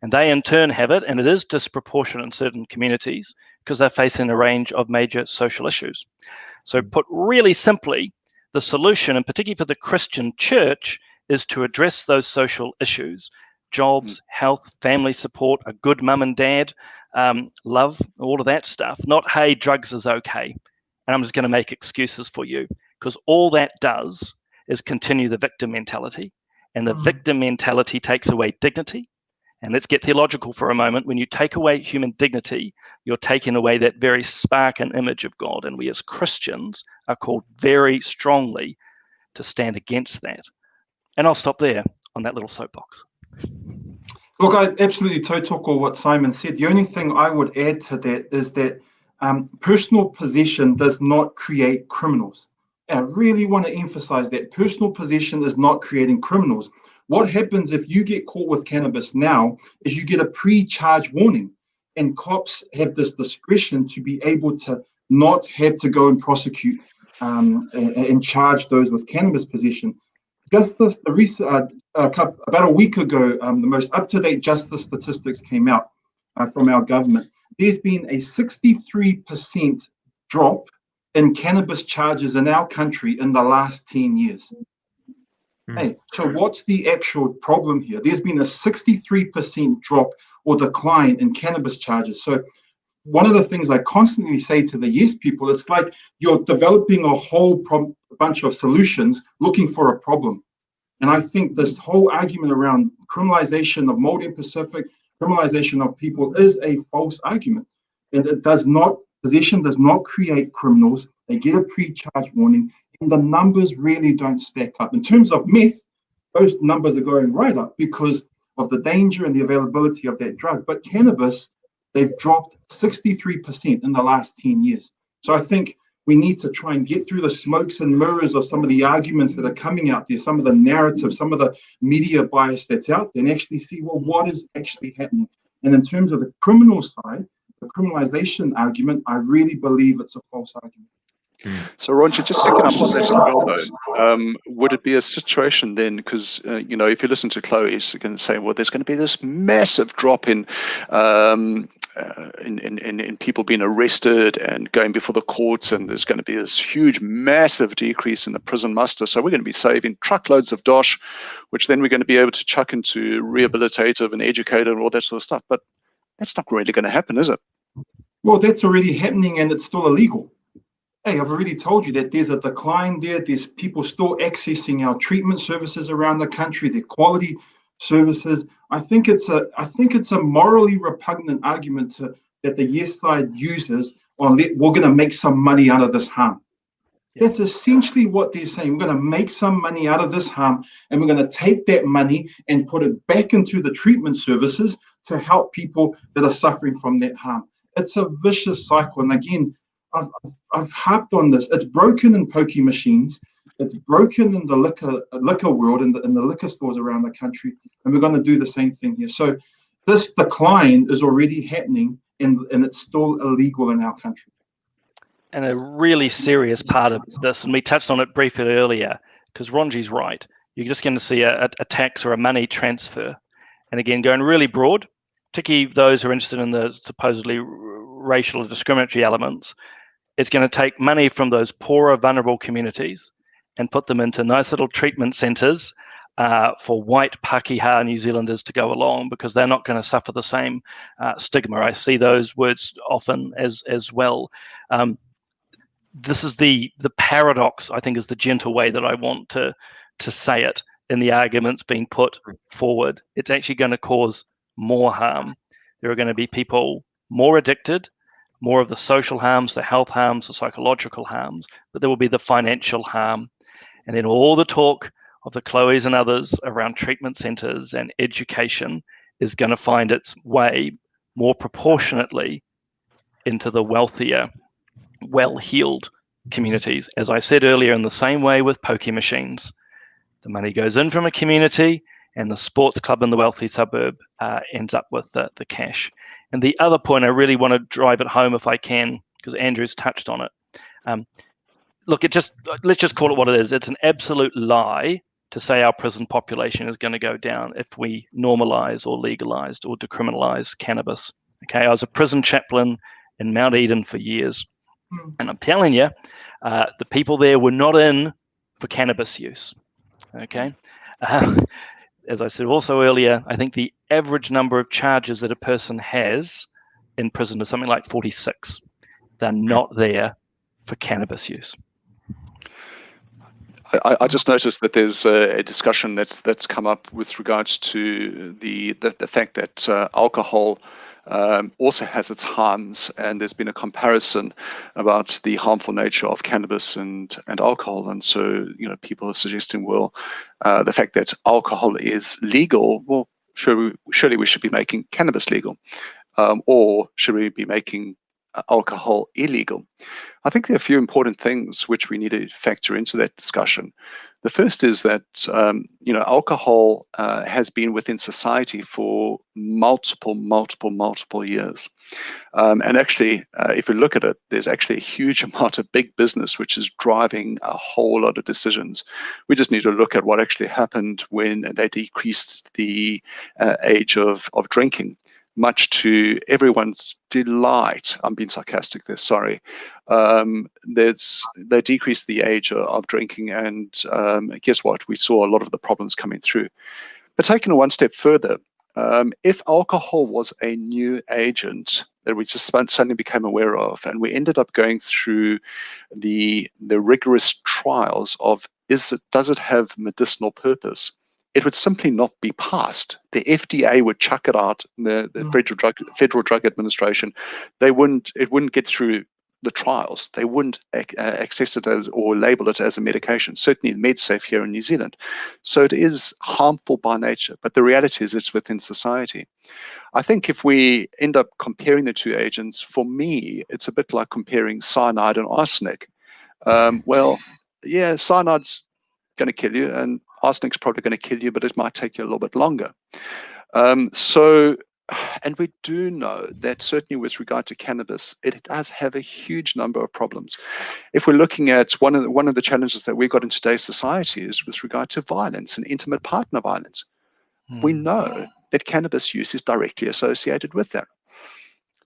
And they in turn have it, and it is disproportionate in certain communities because they're facing a range of major social issues. So put really simply, the solution, and particularly for the Christian church, is to address those social issues: jobs, health, family support, a good mum and dad, love, all of that stuff. Not, hey, drugs is okay, and I'm just going to make excuses for you, because all that does is continue the victim mentality, and the victim mentality takes away dignity. And let's get theological for a moment. When you take away human dignity, you're taking away that very spark and image of God. And we as Christians are called very strongly to stand against that. And I'll stop there on that little soapbox. Look, I absolutely tautoko what Simon said. The only thing I would add to that is that personal possession does not create criminals. And I really want to emphasize that personal possession is not creating criminals. What happens if you get caught with cannabis now is you get a pre-charge warning. and cops have this discretion to be able to not have to go and prosecute and charge those with cannabis possession. Justice, about a week ago, the most up-to-date justice statistics came out from our government. There's been a 63% drop in cannabis charges in our country in the last 10 years. Hey, so what's the actual problem here? There's been a 63% drop or decline in cannabis charges. So one of the things I constantly say to the yes people, it's like you're developing a whole bunch of solutions looking for a problem. And I think this whole argument around criminalization of Māori and Pacific, criminalization of people is a false argument. And it does not, possession does not create criminals. They get a pre-charge warning, and the numbers really don't stack up. In terms of meth, those numbers are going right up because of the danger and the availability of that drug. But cannabis, they've dropped 63% in the last 10 years. So I think we need to try and get through the smokes and mirrors of some of the arguments that are coming out there, some of the narrative, some of the media bias that's out there, and actually see, well, what is actually happening? And in terms of the criminal side, the criminalization argument, I really believe it's a false argument. So, Roger, just picking up on that as well, though, would it be a situation then, because, if you listen to Chloe, she's going to say, well, there's going to be this massive drop in people being arrested and going before the courts, and there's going to be this huge, massive decrease in the prison muster. So we're going to be saving truckloads of dosh, which then we're going to be able to chuck into rehabilitative and educative and all that sort of stuff. But that's not really going to happen, is it? Well, that's already happening, and it's still illegal. Hey, I've already told you that there's a decline there. There's people still accessing our treatment services around the country, their quality services. I think it's a morally repugnant argument that the yes side uses on we're going to make some money out of this harm. That's essentially what they're saying. We're going to make some money out of this harm, and we're going to take that money and put it back into the treatment services to help people that are suffering from that harm. It's a vicious cycle. And again, I've harped on this. It's broken in pokey machines. It's broken in the liquor world, in the liquor stores around the country, and we're going to do the same thing here. So this decline is already happening, and it's still illegal in our country. And a really serious part of this, and we touched on it briefly earlier, because Ronji's right. You're just going to see a tax or a money transfer, and again, going really broad, particularly those who are interested in the supposedly racial or discriminatory elements. It's going to take money from those poorer, vulnerable communities and put them into nice little treatment centres for white Pākehā New Zealanders to go along, because they're not going to suffer the same stigma. I see those words often as well. This is the paradox, I think, is the gentle way that I want to say it in the arguments being put forward. It's actually going to cause more harm. There are going to be people more addicted, more of the social harms, the health harms, the psychological harms, but there will be the financial harm. And then all the talk of the Chloes and others around treatment centres and education is going to find its way more proportionately into the wealthier, well-heeled communities. As I said earlier, in the same way with pokie machines, the money goes in from a community and the sports club in the wealthy suburb ends up with the cash. And the other point I really want to drive it home, if I can, because Andrew's touched on it. Look, let's just call it what it is. It's an absolute lie to say our prison population is going to go down if we normalize or legalize or decriminalize cannabis. Okay, I was a prison chaplain in Mount Eden for years, and I'm telling you, the people there were not in for cannabis use. Okay. As I said also earlier, I think the average number of charges that a person has in prison is something like 46. They're not there for cannabis use. I just noticed that there's a discussion that's come up with regards to the fact that alcohol also has its harms, and there's been a comparison about the harmful nature of cannabis and alcohol. And so, people are suggesting, well, the fact that alcohol is legal, well, surely we should be making cannabis legal, or should we be making alcohol illegal? I think there are a few important things which we need to factor into that discussion. The first is that alcohol has been within society for multiple years. And actually, if you look at it, there's actually a huge amount of big business which is driving a whole lot of decisions. We just need to look at what actually happened when they decreased the age of drinking, much to everyone's delight. I'm being sarcastic there, sorry. They decreased the age of drinking, and guess what? We saw a lot of the problems coming through. But taking it one step further, if alcohol was a new agent that we just suddenly became aware of, and we ended up going through the rigorous trials of does it have medicinal purpose, it would simply not be passed. The FDA would chuck it out. The Federal Drug Administration, it wouldn't get through the trials. They wouldn't access it as or label it as a medication. Certainly MedSafe here in New Zealand. So it is harmful by nature, but the reality is it's within society. I think if we end up comparing the two agents, for me, it's a bit like comparing cyanide and arsenic. Well, yeah, cyanide's going to kill you, and arsenic's probably going to kill you, but it might take you a little bit longer. And we do know that certainly with regard to cannabis, it does have a huge number of problems. If we're looking at one of the challenges that we've got in today's society is with regard to violence and intimate partner violence. We know that cannabis use is directly associated with that.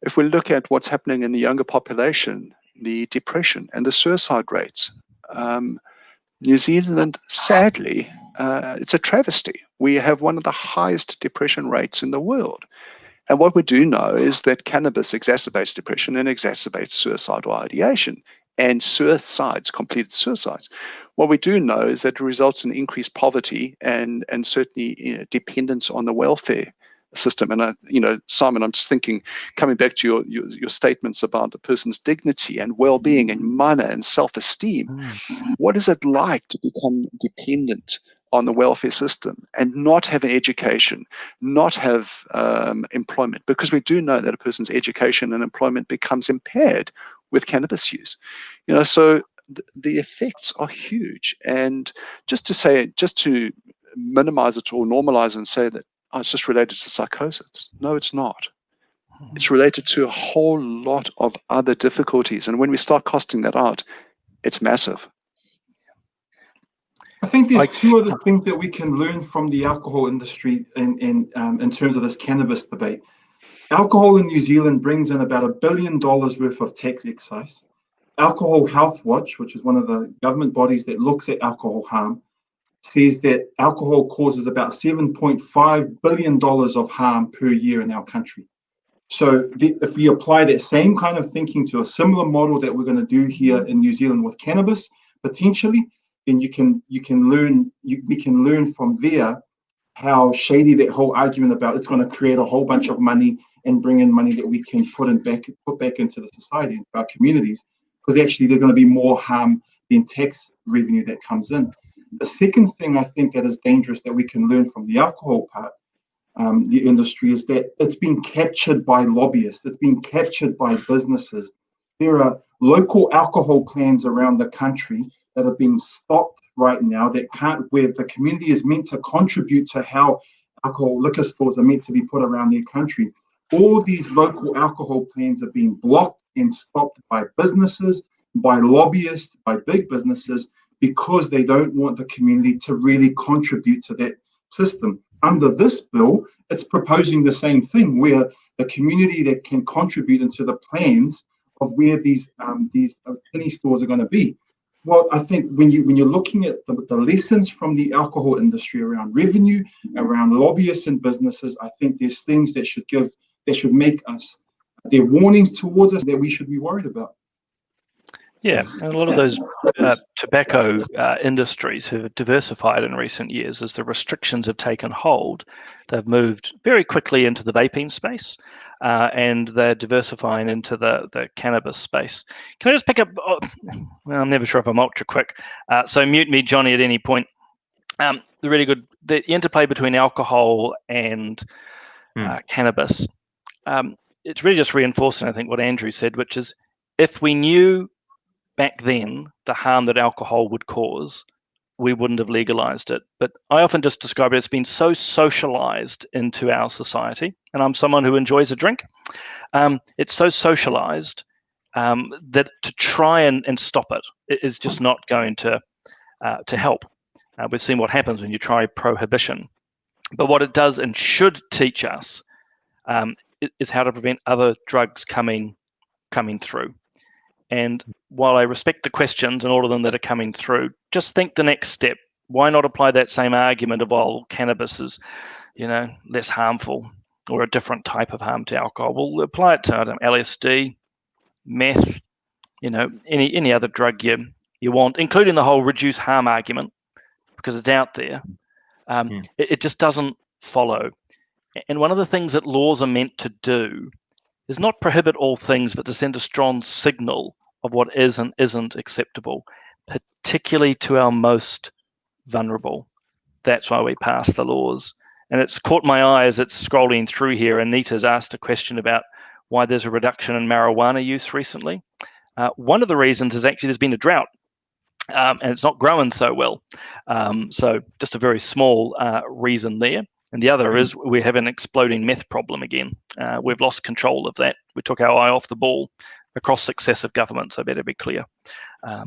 If we look at what's happening in the younger population, the depression and the suicide rates, New Zealand, sadly, it's a travesty. We have one of the highest depression rates in the world. And what we do know is that cannabis exacerbates depression and exacerbates suicidal ideation and completed suicides. What we do know is that it results in increased poverty and certainly dependence on the welfare system. And Simon, I'm just thinking, coming back to your statements about a person's dignity and well-being and manner and self-esteem. What is it like to become dependent on the welfare system and not have an education, not have employment? Because we do know that a person's education and employment becomes impaired with cannabis use. So the effects are huge. And just to minimize it or normalize and say that it's just related to psychosis. No, it's not. It's related to a whole lot of other difficulties. And when we start costing that out, it's massive. I think there's two other things that we can learn from the alcohol industry in terms of this cannabis debate. Alcohol in New Zealand brings in about $1 billion worth of tax excise. Alcohol Health Watch, which is one of the government bodies that looks at alcohol harm, says that alcohol causes about $7.5 billion of harm per year in our country. So if we apply that same kind of thinking to a similar model that we're going to do here in New Zealand with cannabis, potentially, then we can learn from there how shady that whole argument about it's going to create a whole bunch of money and bring in money that we can put back into the society and our communities, because actually there's going to be more harm than tax revenue that comes in. The second thing I think that is dangerous that we can learn from the alcohol part, the industry, is that it's been captured by lobbyists. It's been captured by businesses. There are local alcohol plans around the country that are being stopped right now where the community is meant to contribute to how alcohol liquor stores are meant to be put around their country. All these local alcohol plans are being blocked and stopped by businesses, by lobbyists, by big businesses, because they don't want the community to really contribute to that system. Under this bill, it's proposing the same thing, where the community that can contribute into the plans of where these penny stores are going to be. Well, I think when you're looking at the lessons from the alcohol industry around revenue, around lobbyists and businesses, I think there's things that should make us, there are warnings towards us that we should be worried about. Yeah, and a lot of those tobacco industries have diversified in recent years. As the restrictions have taken hold, they've moved very quickly into the vaping space, and they're diversifying into the cannabis space. Can I just pick up? Well, I'm never sure if I'm ultra quick, so mute me, Johnny, at any point. The interplay between alcohol and cannabis. It's really just reinforcing, I think, what Andrew said, which is if we knew back then the harm that alcohol would cause, we wouldn't have legalized it. But I often just describe it, it's been so socialized into our society, and I'm someone who enjoys a drink. It's so socialized that to try and stop it is just not going to help. We've seen what happens when you try prohibition. But what it does and should teach us is how to prevent other drugs coming through. And while I respect the questions and all of them that are coming through, just think the next step. Why not apply that same argument of, well, cannabis is, less harmful or a different type of harm to alcohol? We'll apply it to LSD, meth, any other drug you want, including the whole reduce harm argument, because it's out there. It just doesn't follow. And one of the things that laws are meant to do is not prohibit all things, but to send a strong signal of what is and isn't acceptable, particularly to our most vulnerable. That's why we pass the laws. And it's caught my eye as it's scrolling through here. Anita's asked a question about why there's a reduction in marijuana use recently. One of the reasons is actually there's been a drought. And it's not growing so well. So just a very small reason there. And the other is we have an exploding meth problem again. We've lost control of that. We took our eye off the ball across successive governments, I better be clear. Yeah.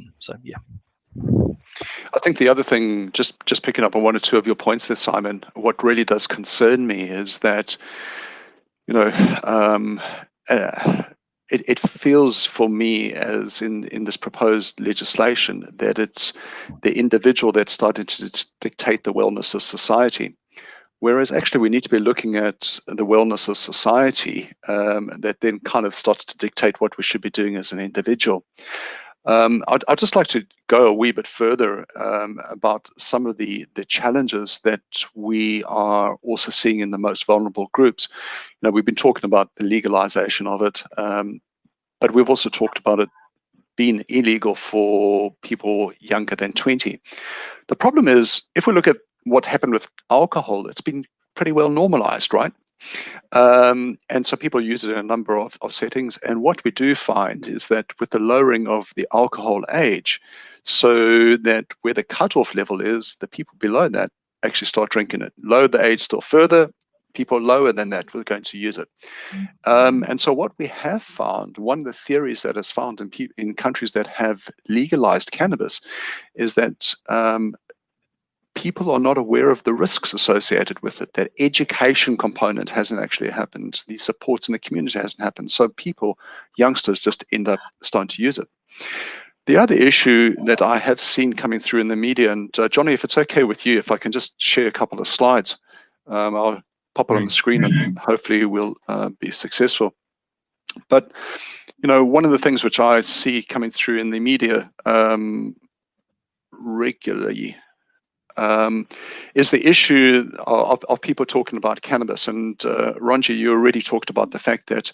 I think the other thing, just picking up on one or two of your points there, Simon, what really does concern me is that, it feels for me as in this proposed legislation that it's the individual that's starting to dictate the wellness of society. Whereas actually we need to be looking at the wellness of society that then kind of starts to dictate what we should be doing as an individual. I'd just like to go a wee bit further about some of the challenges that we are also seeing in the most vulnerable groups. We've been talking about the legalization of it, but we've also talked about it being illegal for people younger than 20. The problem is, if we look at what happened with alcohol, it's been pretty well normalized, right? And so people use it in a number of settings. And what we do find is that with the lowering of the alcohol age, so that where the cutoff level is, the people below that actually start drinking it. Lower the age still further, people lower than that were going to use it. And so what we have found, one of the theories that is found in countries that have legalized cannabis, is that people are not aware of the risks associated with it. That education component hasn't actually happened. The supports in the community hasn't happened. So youngsters just end up starting to use it. The other issue that I have seen coming through in the media, and Johnny, if it's okay with you, if I can just share a couple of slides, I'll pop it on the screen and hopefully we'll be successful. But, one of the things which I see coming through in the media regularly is the issue of people talking about cannabis. And Ronji, you already talked about the fact that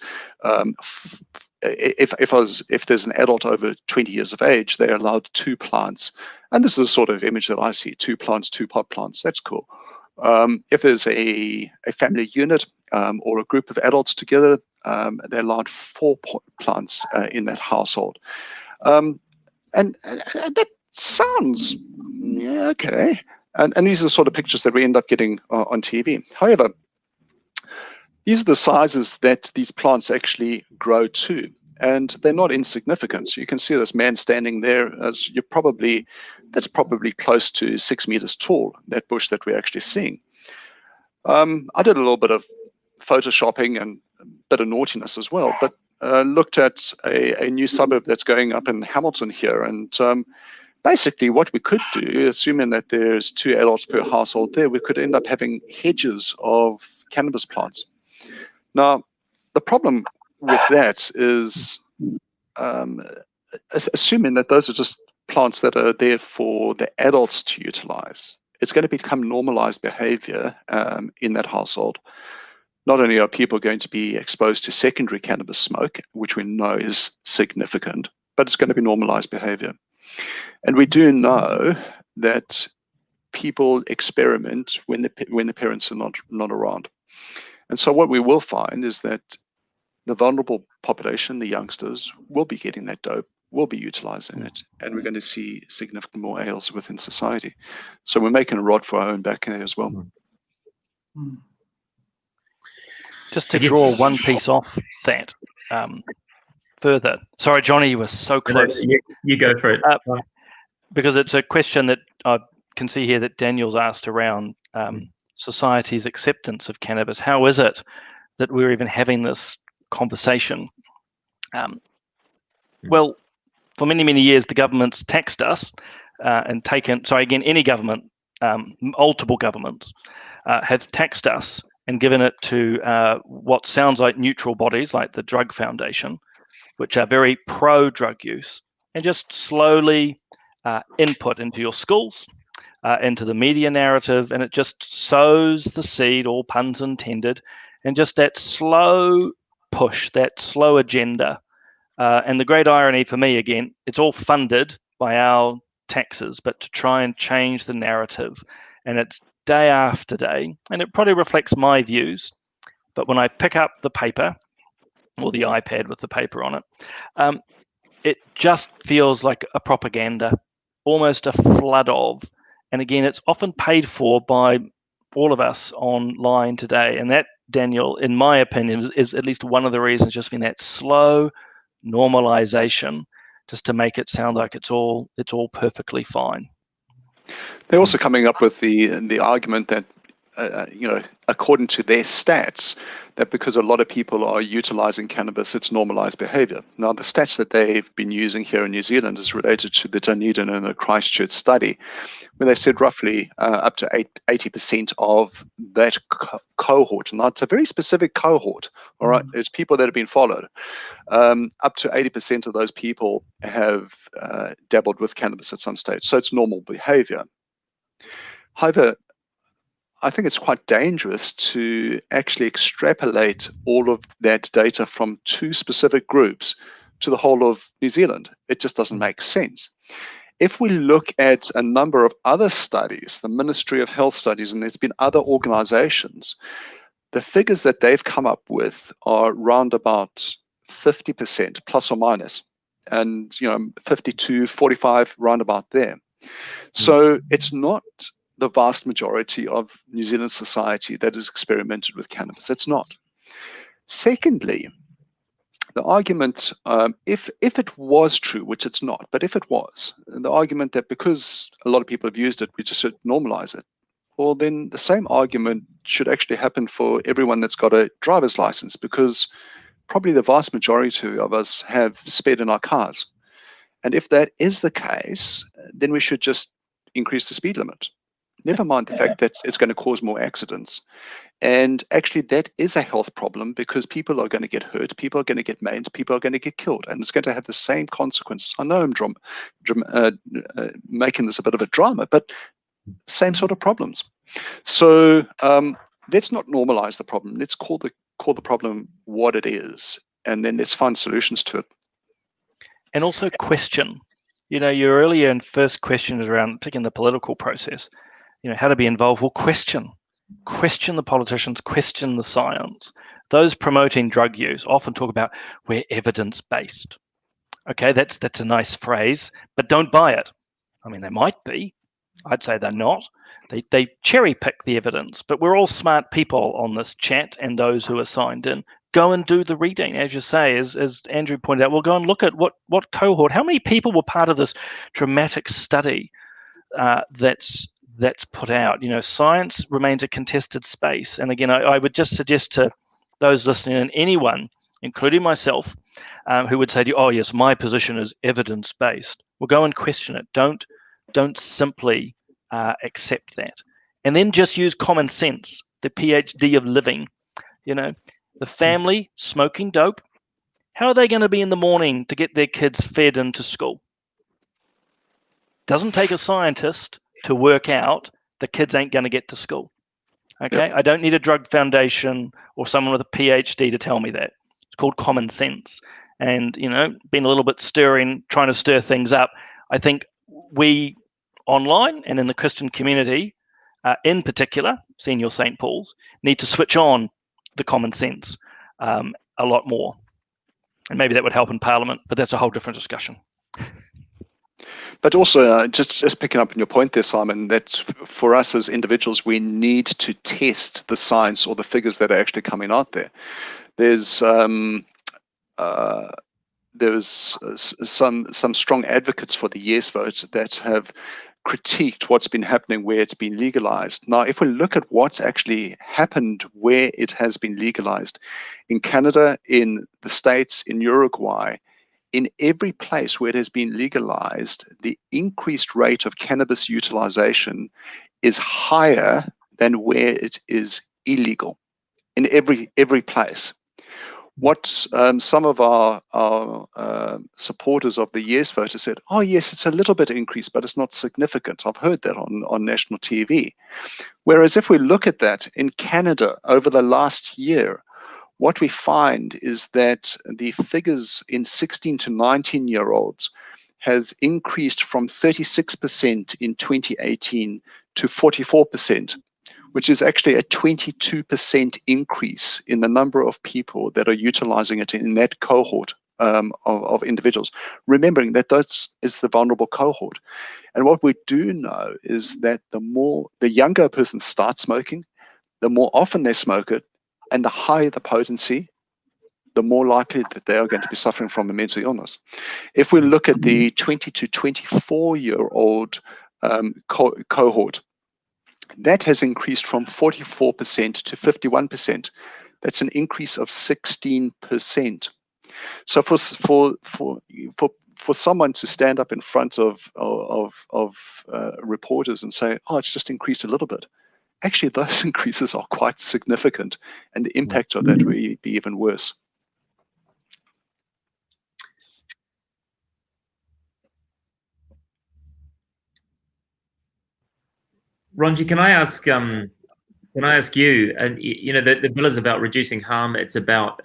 if there's an adult over 20 years of age, they're allowed 2 plants. And this is the sort of image that I see: 2 plants, 2 pot plants. That's cool. If there's a family unit or a group of adults together, they're allowed 4 plants in that household. And that sounds, yeah, okay. And these are the sort of pictures that we end up getting on TV. However, these are the sizes that these plants actually grow to, and they're not insignificant. So you can see this man standing there, as that's probably close to 6 meters tall, that bush that we're actually seeing. I did a little bit of photoshopping and a bit of naughtiness as well, but looked at a new suburb that's going up in Hamilton here, and basically what we could do, assuming that there's 2 adults per household there, we could end up having hedges of cannabis plants. Now, the problem with that is assuming that those are just plants that are there for the adults to utilize, it's going to become normalized behavior in that household. Not only are people going to be exposed to secondary cannabis smoke, which we know is significant, but it's going to be normalized behavior. And we do know that people experiment when the parents are not around. And so what we will find is that the vulnerable population, the youngsters, will be getting that dope will be utilizing it, and we're going to see significant more ales within society. So we're making a rod for our own back there as well. Just to draw one piece off that further. Sorry, Johnny, you were so close. You go for it. Because it's a question that I can see here that Daniel's asked around society's acceptance of cannabis. How is it that we're even having this conversation? Well, for many, many years, the government's taxed us and taken, any government, multiple governments have taxed us and given it to what sounds like neutral bodies like the Drug Foundation, which are very pro-drug use, and just slowly input into your schools, into the media narrative, and it just sows the seed, all puns intended, and just that slow push, that slow agenda. And the great irony for me, again, it's all funded by our taxes, but to try and change the narrative. And it's day after day, and it probably reflects my views. But when I pick up the paper or the iPad with the paper on it, it just feels like a propaganda, almost a flood of. And again, it's often paid for by all of us online today. And that, Daniel, in my opinion, is at least one of the reasons, just being that slow normalization, just to make it sound like it's all perfectly fine. They're also coming up with the argument that according to their stats, that because a lot of people are utilizing cannabis, it's normalized behavior. Now, the stats that they've been using here in New Zealand is related to the Dunedin and the Christchurch study, where they said roughly up to 80% of that cohort, and that's a very specific cohort, all right? It's people that have been followed. Up to 80% of those people have dabbled with cannabis at some stage, so it's normal behavior. However, I think it's quite dangerous to actually extrapolate all of that data from two specific groups to the whole of New Zealand. It just doesn't make sense. If we look at a number of other studies, the Ministry of Health studies, and there's been other organizations, the figures that they've come up with are round about 50% plus or minus, and 52, 45, round about there. So it's not the vast majority of New Zealand society that has experimented with cannabis. It's not. Secondly, the argument, if it was true, which it's not, but if it was, the argument that because a lot of people have used it, we just should normalize it, well, then the same argument should actually happen for everyone that's got a driver's license, because probably the vast majority of us have sped in our cars. And if that is the case, then we should just increase the speed limit. Never mind the fact that it's going to cause more accidents. And actually, that is a health problem, because people are going to get hurt, people are going to get maimed, people are going to get killed, and it's going to have the same consequences. I know I'm making this a bit of a drama, but same sort of problems. So let's not normalize the problem. Let's call the problem what it is, and then let's find solutions to it. And also question. Your earlier and first question is around, particularly in the political process, how to be involved. Well, question the politicians, question the science. Those promoting drug use often talk about we're evidence-based. Okay, that's a nice phrase, but don't buy it. I mean, they might be. I'd say they're not. They cherry pick the evidence, but we're all smart people on this chat, and those who are signed in. Go and do the reading, as you say, as Andrew pointed out. We'll go and look at what cohort, how many people were part of this dramatic study that's put out. Science remains a contested space. And again, I would just suggest to those listening, and anyone, including myself, who would say to you, oh yes, my position is evidence-based. Well, go and question it. Don't simply accept that. And then just use common sense, the PhD of living. The family smoking dope, how are they going to be in the morning to get their kids fed into school? Doesn't take a scientist to work out the kids ain't going to get to school. Okay, yep. I don't need a drug foundation or someone with a PhD to tell me that. It's called common sense. And, being a little bit trying to stir things up, I think we online and in the Christian community, in particular, Senior St. Paul's, need to switch on the common sense a lot more. And maybe that would help in Parliament, but that's a whole different discussion. But also, just picking up on your point there, Simon, that for us as individuals, we need to test the science or the figures that are actually coming out there. There's some strong advocates for the yes vote that have critiqued what's been happening where it's been legalized. Now, if we look at what's actually happened where it has been legalized, in Canada, in the States, in Uruguay, in every place where it has been legalized, the increased rate of cannabis utilization is higher than where it is illegal. In every place. What some of our supporters of the yes vote said, oh yes, it's a little bit increased, but it's not significant. I've heard that on national TV. Whereas if we look at that in Canada over the last year, what we find is that the figures in 16 to 19-year-olds has increased from 36% in 2018 to 44%, which is actually a 22% increase in the number of people that are utilizing it in that cohort of individuals, remembering that that is the vulnerable cohort. And what we do know is that the younger a person starts smoking, the more often they smoke it, and the higher the potency, the more likely that they are going to be suffering from a mental illness. If we look at the 20 to 24-year-old cohort, that has increased from 44% to 51%. That's an increase of 16%. So for someone to stand up in front of reporters and say, "Oh, it's just increased a little bit," actually, those increases are quite significant, and the impact of that will be even worse. Ronji, can I ask you? And the bill is about reducing harm. It's about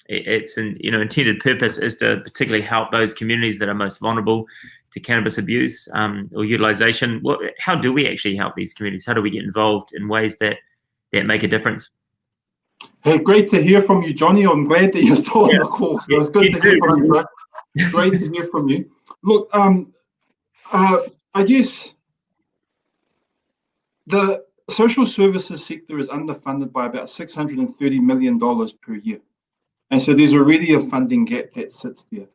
its intended purpose is to particularly help those communities that are most vulnerable to cannabis abuse or utilization. How do we actually help these communities? How do we get involved in ways that make a difference? Hey, great to hear from you, Johnny. I'm glad that you're still on the call. So it's good to hear from you, bro. Great to hear from you. Look, I guess the social services sector is underfunded by about $630 million per year. And so there's already a funding gap that sits there.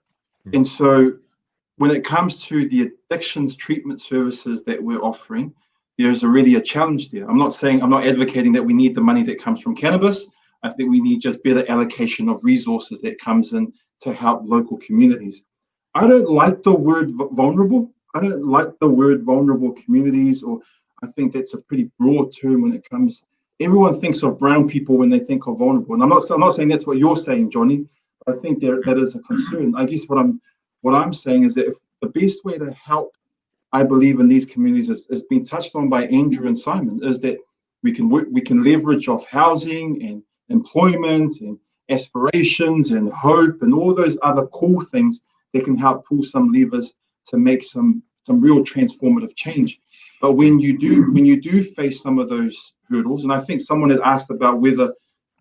And so when it comes to the addictions treatment services that we're offering, there's already a challenge there. I'm not advocating that we need the money that comes from cannabis. I think we need just better allocation of resources that comes in to help local communities. I don't like the word vulnerable. I don't like the word vulnerable communities, or I think that's a pretty broad term when it comes. Everyone thinks of brown people when they think of vulnerable. And I'm not saying that's what you're saying, Johnny. I think that is a concern. I guess what I'm saying is that if the best way to help, I believe, in these communities is being touched on by Andrew and Simon, is that we can leverage off housing and employment and aspirations and hope and all those other cool things that can help pull some levers to make some real transformative change. But when you do face some of those hurdles, and I think someone had asked about whether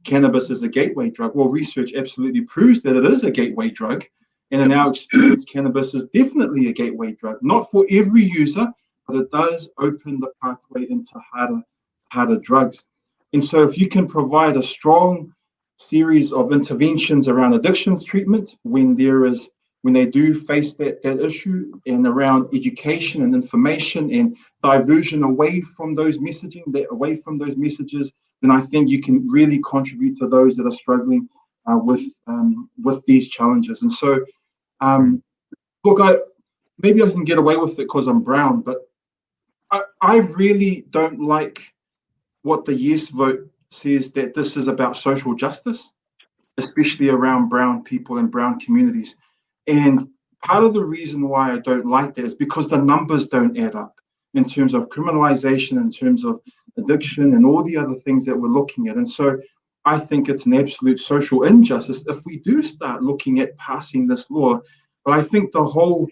cannabis is a gateway drug. Well, research absolutely proves that it is a gateway drug. And in our experience, cannabis is definitely a gateway drug. Not for every user, but it does open the pathway into harder drugs. And so if you can provide a strong series of interventions around addictions treatment when they do face that issue, and around education and information and diversion away from those messages, then I think you can really contribute to those that are struggling with these challenges. And so, look, maybe I can get away with it because I'm brown, but I really don't like what the yes vote says, that this is about social justice, especially around brown people and brown communities. And part of the reason why I don't like that is because the numbers don't add up in terms of criminalization, in terms of addiction, and all the other things that we're looking at. And so I think it's an absolute social injustice if we do start looking at passing this law. But I think the whole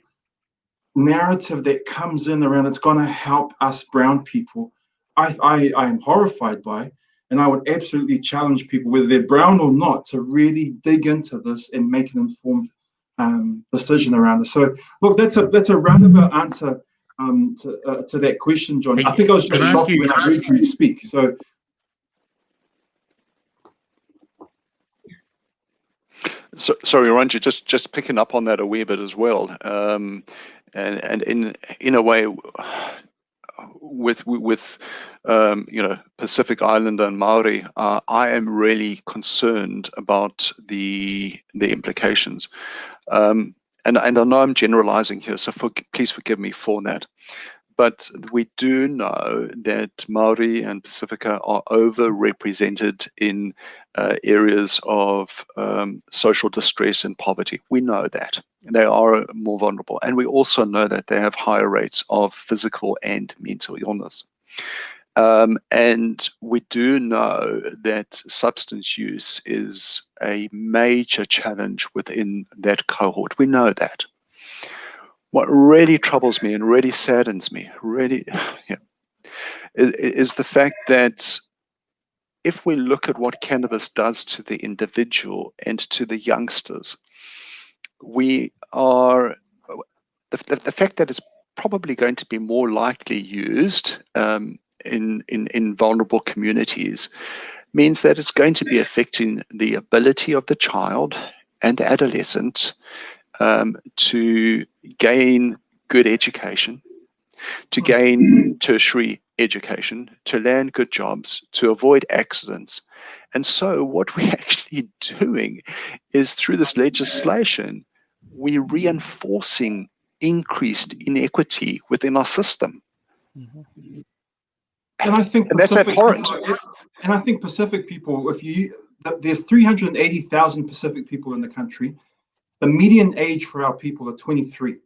narrative that comes in around it's going to help us brown people, I am horrified by, and I would absolutely challenge people, whether they're brown or not, to really dig into this and make an informed decision around it. So look, that's a roundabout answer to that question, John. Hey, I think I was just shocked when I heard you speak. So. So, sorry, Ranji, just picking up on that a wee bit as well, and in a way, with Pacific Islander and Maori, I am really concerned about the implications, and I know I'm generalizing here, so please forgive me for that. But we do know that Maori and Pacifica are overrepresented in areas of social distress and poverty. We know that. They are more vulnerable. And we also know that they have higher rates of physical and mental illness. And we do know that substance use is a major challenge within that cohort. We know that. What really troubles me and really saddens me, is the fact that if we look at what cannabis does to the individual and to the youngsters, we are the fact that it's probably going to be more likely used in vulnerable communities means that it's going to be affecting the ability of the child and the adolescent to gain good education, to gain tertiary education, to land good jobs, to avoid accidents. And so what we're actually doing is, through this legislation, we're reinforcing increased inequity within our system. Mm-hmm. And I think that's abhorrent. And I think Pacific people, there's 380,000 Pacific people in the country. The median age for our people are 23.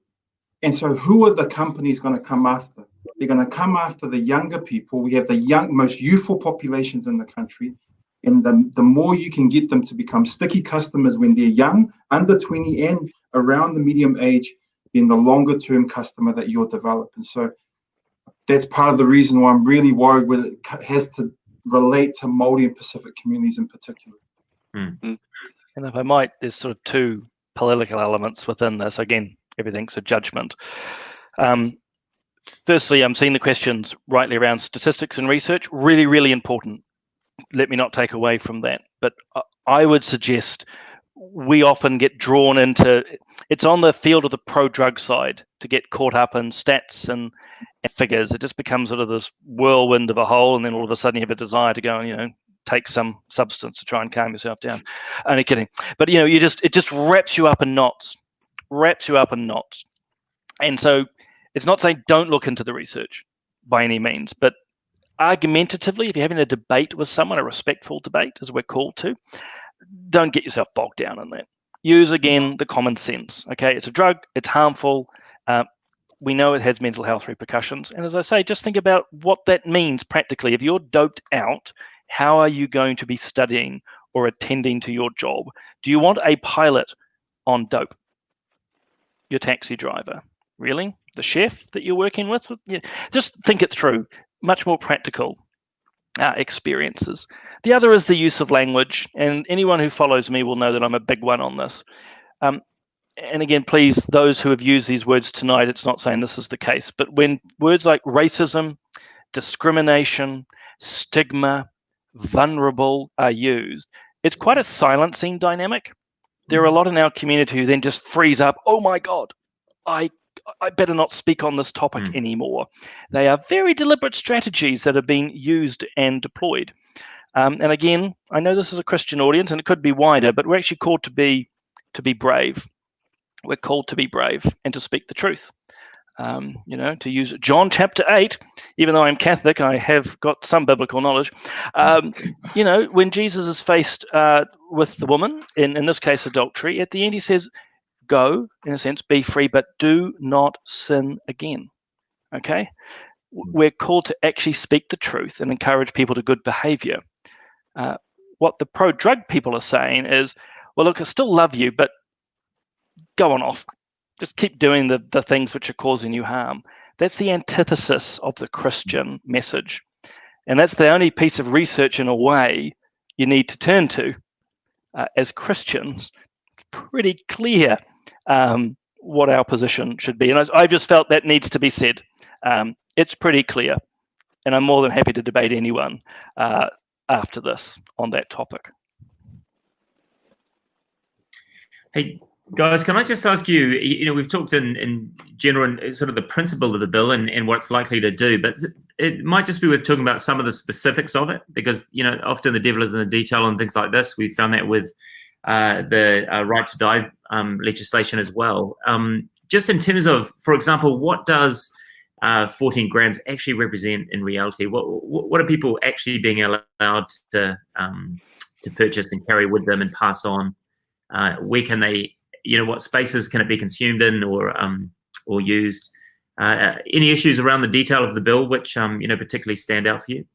And so who are the companies going to come after? They're going to come after the younger people. We have the most youthful populations in the country. And the more you can get them to become sticky customers when they're young, under 20 and around the medium age, then the longer term customer that you'll develop. And so that's part of the reason why I'm really worried when it has to relate to Māori and Pacific communities in particular. Mm-hmm. And if I might, there's sort of two political elements within this. Again, everything's a judgment. Firstly, I'm seeing the questions rightly around statistics and research. Really, really important. Let me not take away from that. But I would suggest we often get drawn into, it's on the field of the pro-drug side to get caught up in stats and figures. It just becomes sort of this whirlwind of a whole, and then all of a sudden you have a desire to go and, take some substance to try and calm yourself down. Only kidding. But, it just wraps you up in knots. And so it's not saying don't look into the research by any means, but argumentatively, if you're having a debate with someone, a respectful debate, as we're called to, don't get yourself bogged down in that. Use, again, the common sense. Okay, it's a drug, it's harmful. We know it has mental health repercussions. And as I say, just think about what that means practically. If you're doped out, how are you going to be studying or attending to your job? Do you want a pilot on dope? Your taxi driver? Really? The chef that you're working with? Just think it through. Much more practical experiences. The other is the use of language. And anyone who follows me will know that I'm a big one on this. And again, please, those who have used these words tonight, it's not saying this is the case, but when words like racism, discrimination, stigma, vulnerable are used, it's quite a silencing dynamic. There are a lot in our community who then just freeze up. Oh my God, I better not speak on this topic anymore. They are very deliberate strategies that have been used and deployed. And again, I know this is a Christian audience and it could be wider, but we're actually called to be brave. We're called to be brave and to speak the truth. To use John chapter 8, even though I'm Catholic, I have got some biblical knowledge. When Jesus is faced with the woman, in this case adultery, at the end he says, go, in a sense, be free, but do not sin again. Okay? We're called to actually speak the truth and encourage people to good behavior. What the pro-drug people are saying is, well, look, I still love you, but go on off. Just keep doing the things which are causing you harm. That's the antithesis of the Christian message. And that's the only piece of research, in a way, you need to turn to. As Christians, it's pretty clear what our position should be. And I've just felt that needs to be said. It's pretty clear, and I'm more than happy to debate anyone after this on that topic. Hey, guys, can I just ask you, we've talked in general and sort of the principle of the bill and what it's likely to do, but it might just be worth talking about some of the specifics of it, because, often the devil is in the detail and things like this. We found that with the right to die legislation as well. Just in terms of, for example, what does 14 grams actually represent in reality? What are people actually being allowed to purchase and carry with them and pass on? Where can they, what spaces can it be consumed in or used? Any issues around the detail of the bill which particularly stand out for you?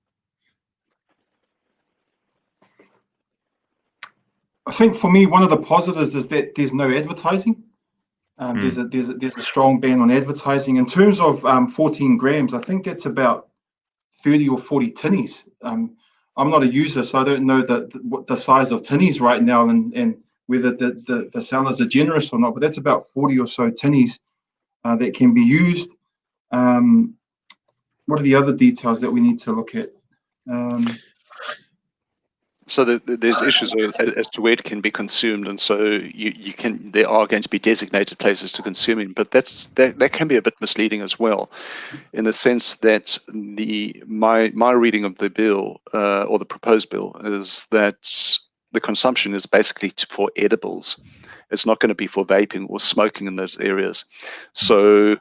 I think for me, one of the positives is that there's no advertising. There's a strong ban on advertising. In terms of 14 grams, I think that's about 30 or 40 tinnies. I'm not a user, so I don't know what the size of tinnies right now and whether the sellers are generous or not, but that's about 40 or so tinnies that can be used. What are the other details that we need to look at? So there's issues as to where it can be consumed, and so there are going to be designated places to consume it, but that can be a bit misleading as well, in the sense that my reading of the bill or the proposed bill is that the consumption is basically for edibles. It's not going to be for vaping or smoking in those areas. So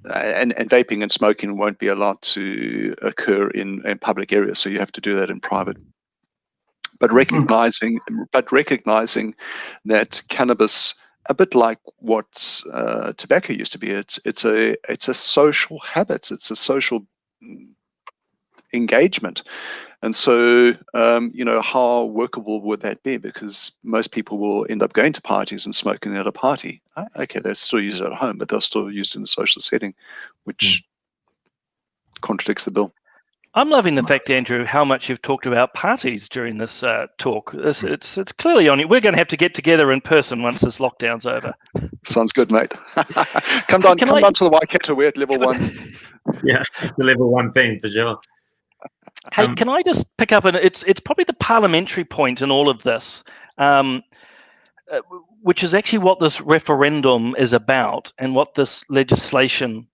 and vaping and smoking won't be allowed to occur in public areas, so you have to do that in private. But recognizing that cannabis, a bit like what tobacco used to be, it's a social habit, it's a social engagement. And so, how workable would that be? Because most people will end up going to parties and smoking at a party. Okay, they're still used at home, but they're still used in a social setting, which contradicts the bill. I'm loving the fact, Andrew, how much you've talked about parties during this talk. It's clearly on you. We're going to have to get together in person once this lockdown's over. Sounds good, mate. Come down to the Waikato. We're at level 1. Yeah, it's the level 1 thing for sure. Hey, can I just pick up, and it's probably the parliamentary point in all of this, which is actually what this referendum is about and what this legislation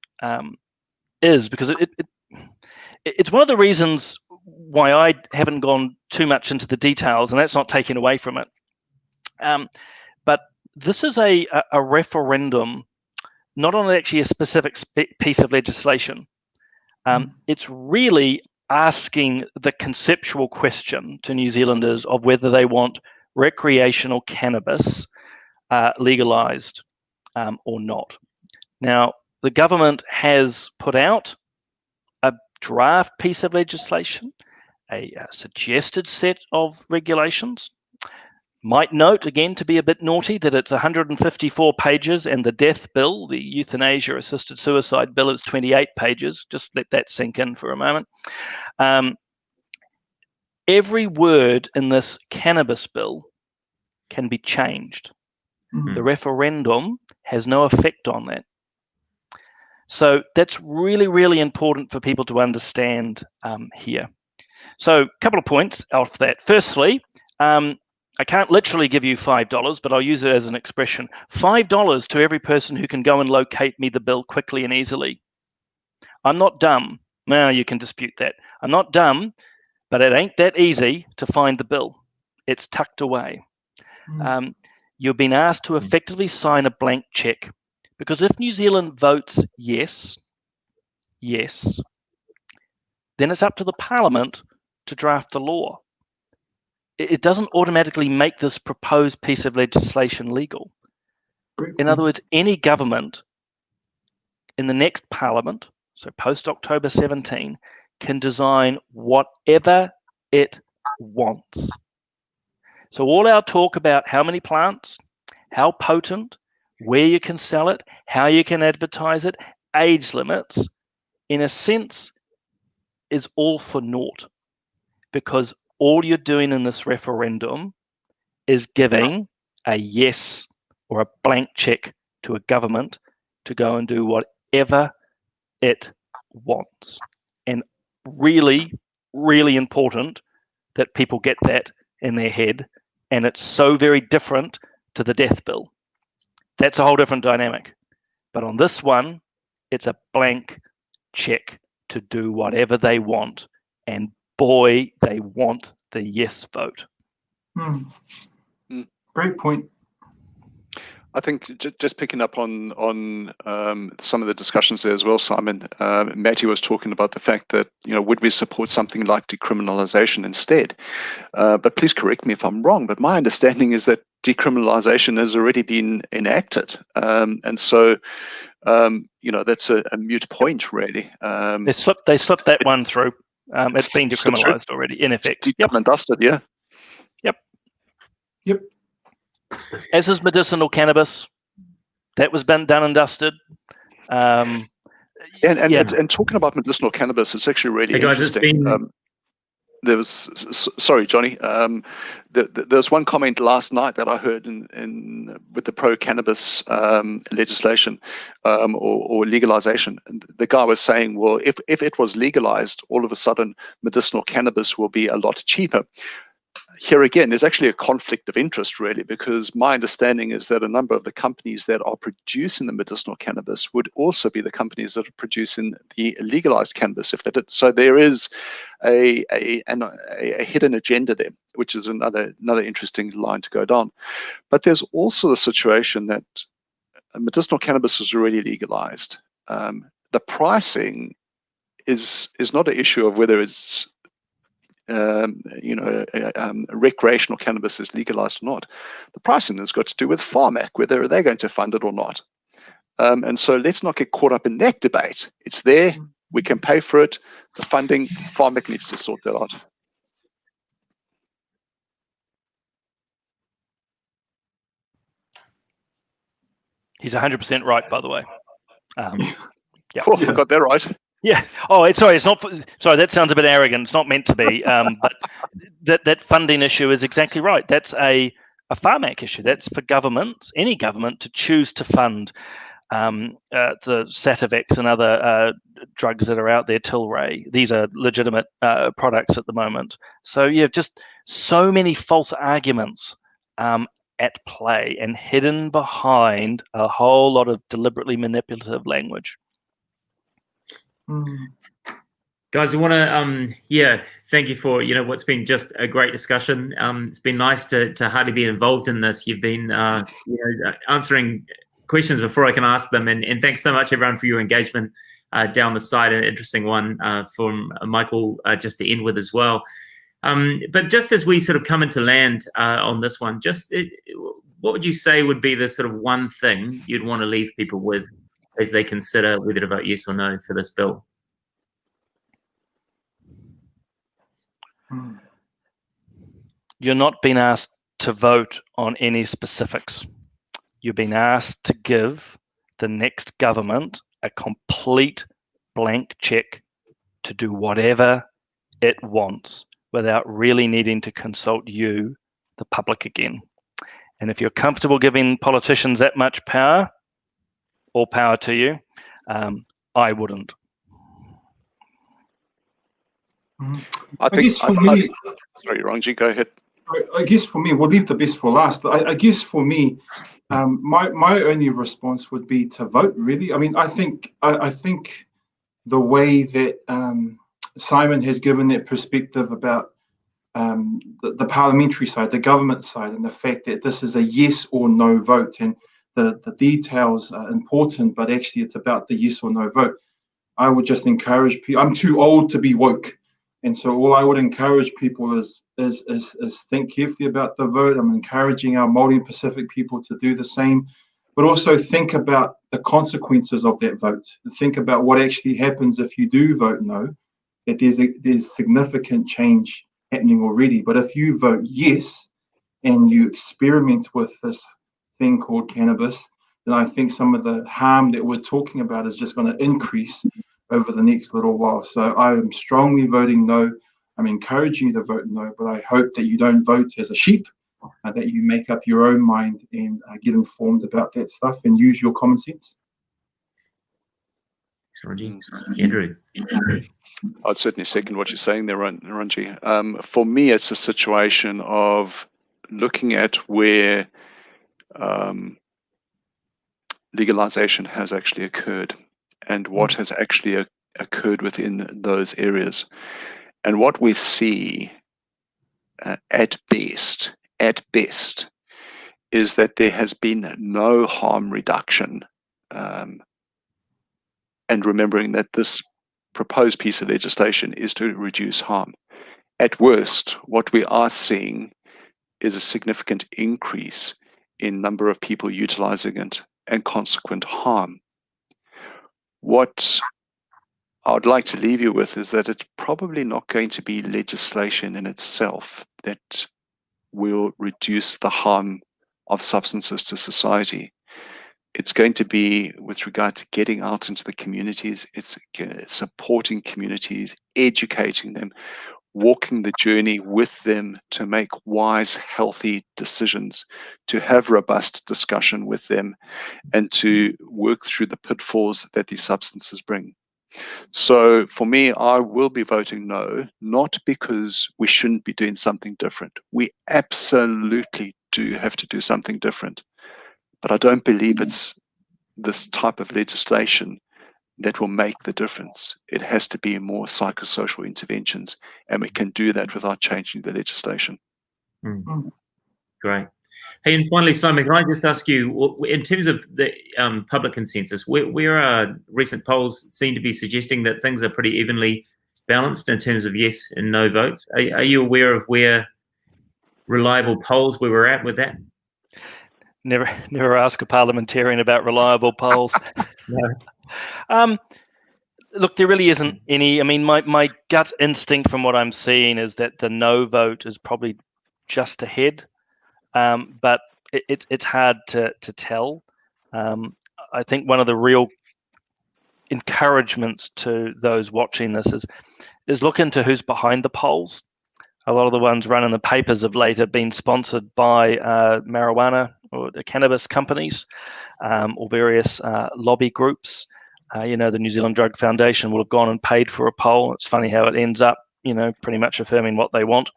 is, because it's one of the reasons why I haven't gone too much into the details, and that's not taken away from it. But this is a referendum, not on actually a specific piece of legislation. It's really asking the conceptual question to New Zealanders of whether they want recreational cannabis legalized or not. Now, the government has put out a draft piece of legislation, a suggested set of regulations. Might note, again, to be a bit naughty, that it's 154 pages, and the death bill, the euthanasia assisted suicide bill, is 28 pages. Just let that sink in for a moment. Every word in this cannabis bill can be changed. The referendum has no effect on that. So that's really, really important for people to understand here. So a couple of points off that. Firstly, I can't literally give you $5, but I'll use it as an expression. $5 to every person who can go and locate me the bill quickly and easily. I'm not dumb. Well, you can dispute that. I'm not dumb, but it ain't that easy to find the bill. It's tucked away. You've been asked to effectively sign a blank check, because if New Zealand votes yes, then it's up to the Parliament to draft the law. It doesn't automatically make this proposed piece of legislation legal. In other words, any government in the next Parliament, so post-October 17, can design whatever it wants. So all our talk about how many plants, how potent, where you can sell it, how you can advertise it, age limits, in a sense, is all for naught, because all you're doing in this referendum is giving a yes or a blank check to a government to go and do whatever it wants. And really, really important that people get that in their head. And it's so very different to the death bill. That's a whole different dynamic. But on this one, it's a blank check to do whatever they want. And boy, they want the yes vote. Great point. I think just picking up on some of the discussions there as well, Simon. Matty was talking about the fact that, would we support something like decriminalization instead? But please correct me if I'm wrong. But my understanding is that decriminalization has already been enacted, and so that's a moot point, really. They slipped that one through. It's been decriminalized already, in effect. It's done and dusted, yeah. Yep. As is medicinal cannabis, that was done and dusted. And talking about medicinal cannabis, it's actually really interesting. There was, sorry, Johnny. There's one comment last night that I heard with the pro-cannabis legislation or legalization. And the guy was saying, well, if it was legalized, all of a sudden medicinal cannabis will be a lot cheaper. Here again, there's actually a conflict of interest, really, because my understanding is that a number of the companies that are producing the medicinal cannabis would also be the companies that are producing the legalized cannabis, if they did. So there is a hidden agenda there, which is another interesting line to go down. But there's also the situation that medicinal cannabis was already legalized. The pricing is not an issue of whether it's recreational cannabis is legalized or not. The pricing has got to do with Pharmac, whether they're going to fund it or not. And so let's not get caught up in that debate. It's there, we can pay for it. The funding, Pharmac needs to sort that out. He's 100% right, by the way. Yeah. Oh, I got that right. Yeah. Oh, sorry. It's not. Sorry, that sounds a bit arrogant. It's not meant to be. But that funding issue is exactly right. That's a Pharmac issue. That's for governments, any government, to choose to fund the Sativex and other drugs that are out there. Tilray. These are legitimate products at the moment. So yeah, just so many false arguments at play and hidden behind a whole lot of deliberately manipulative language. Guys, we want to, thank you for, what's been just a great discussion. It's been nice to hardly be involved in this. You've been, answering questions before I can ask them. And thanks so much, everyone, for your engagement down the side. An interesting one from Michael just to end with as well. But just as we sort of come into land on this one, what would you say would be the sort of one thing you'd want to leave people with as they consider whether to vote yes or no for this bill? You're not being asked to vote on any specifics. You've been asked to give the next government a complete blank check to do whatever it wants without really needing to consult you, the public, again. And if you're comfortable giving politicians that much power, all power to you. I wouldn't. I guess for me, sorry, Rangi, go ahead. I guess for me, we'll leave the best for last. I guess for me, my only response would be to vote. Really, I mean, I think the way that Simon has given that perspective about the parliamentary side, the government side, and the fact that this is a yes or no vote, and the details are important, but actually it's about the yes or no vote. I would just encourage people. I'm too old to be woke, and so all I would encourage people is think carefully about the vote. I'm encouraging our Māori and Pacific people to do the same, but also think about the consequences of that vote. Think about what actually happens if you do vote no. That there's significant change happening already. But if you vote yes and you experiment with this thing called cannabis, then I think some of the harm that we're talking about is just going to increase over the next little while. So I am strongly voting no. I'm encouraging you to vote no, but I hope that you don't vote as a sheep, that you make up your own mind and get informed about that stuff and use your common sense. Andrew. I'd certainly second what you're saying there, Ranji. For me, it's a situation of looking at where legalization has actually occurred and what has actually occurred within those areas. And what we see at best, is that there has been no harm reduction. And remembering that this proposed piece of legislation is to reduce harm. At worst, what we are seeing is a significant increase in number of people utilizing it and consequent harm. What I would like to leave you with is that it's probably not going to be legislation in itself that will reduce the harm of substances to society. It's going to be with regard to getting out into the communities, it's supporting communities, educating them, walking the journey with them to make wise, healthy decisions, to have robust discussion with them, and to work through the pitfalls that these substances bring. So for me, I will be voting no, not because we shouldn't be doing something different. We absolutely do have to do something different. But I don't believe it's this type of legislation that will make the difference. It has to be more psychosocial interventions, and we can do that without changing the legislation. Great. Hey, and finally, Simon, can I just ask you, in terms of the public consensus, where recent polls seem to be suggesting that things are pretty evenly balanced in terms of yes and no votes? Are you aware of where reliable polls, where we're at with that? Never ask a parliamentarian about reliable polls. No. Look, there really isn't any. I mean, my gut instinct from what I'm seeing is that the no vote is probably just ahead, but it's hard to tell. I think one of the real encouragements to those watching this is look into who's behind the polls. A lot of the ones run in the papers of late have been sponsored by marijuana or the cannabis companies or various lobby groups. The New Zealand Drug Foundation will have gone and paid for a poll. It's funny how it ends up, pretty much affirming what they want.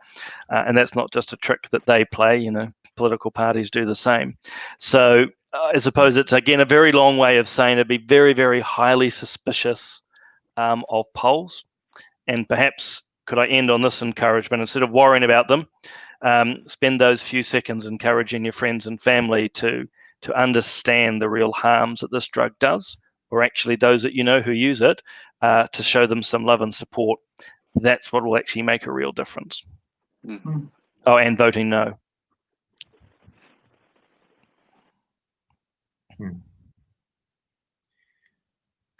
And that's not just a trick that they play, political parties do the same. So I suppose it's, again, a very long way of saying it'd be very, very highly suspicious of polls. And perhaps, could I end on this encouragement? Instead of worrying about them, spend those few seconds encouraging your friends and family to understand the real harms that this drug does, or actually those that who use it, to show them some love and support. That's what will actually make a real difference. Mm-hmm. Oh, and voting no.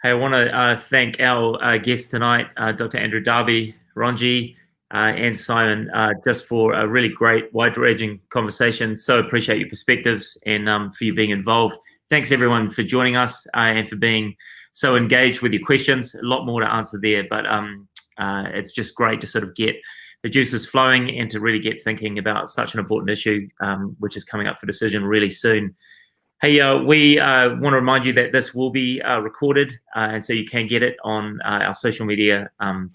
Hey, I want to thank our guests tonight, Dr. Andrew Darby, Ranji, and Simon, just for a really great, wide-ranging conversation. So appreciate your perspectives and for you being involved. Thanks, everyone, for joining us and for being so engaged with your questions. A lot more to answer there, but it's just great to sort of get the juices flowing and to really get thinking about such an important issue, which is coming up for decision really soon. Hey, we want to remind you that this will be recorded, and so you can get it on our social media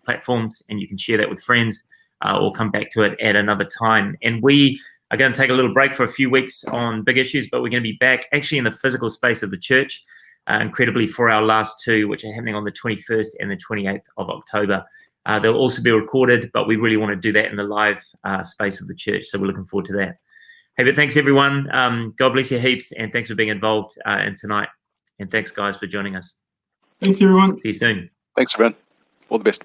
platforms, and you can share that with friends or come back to it at another time. And we are going to take a little break for a few weeks on big issues, but we're going to be back actually in the physical space of the church, incredibly, for our last two, which are happening on the 21st and the 28th of October. They'll also be recorded, but we really want to do that in the live space of the church, so we're looking forward to that. Hey, but thanks, everyone. God bless you heaps, and thanks for being involved in tonight. And thanks, guys, for joining us. Thanks, everyone. See you soon. Thanks, everyone. All the best.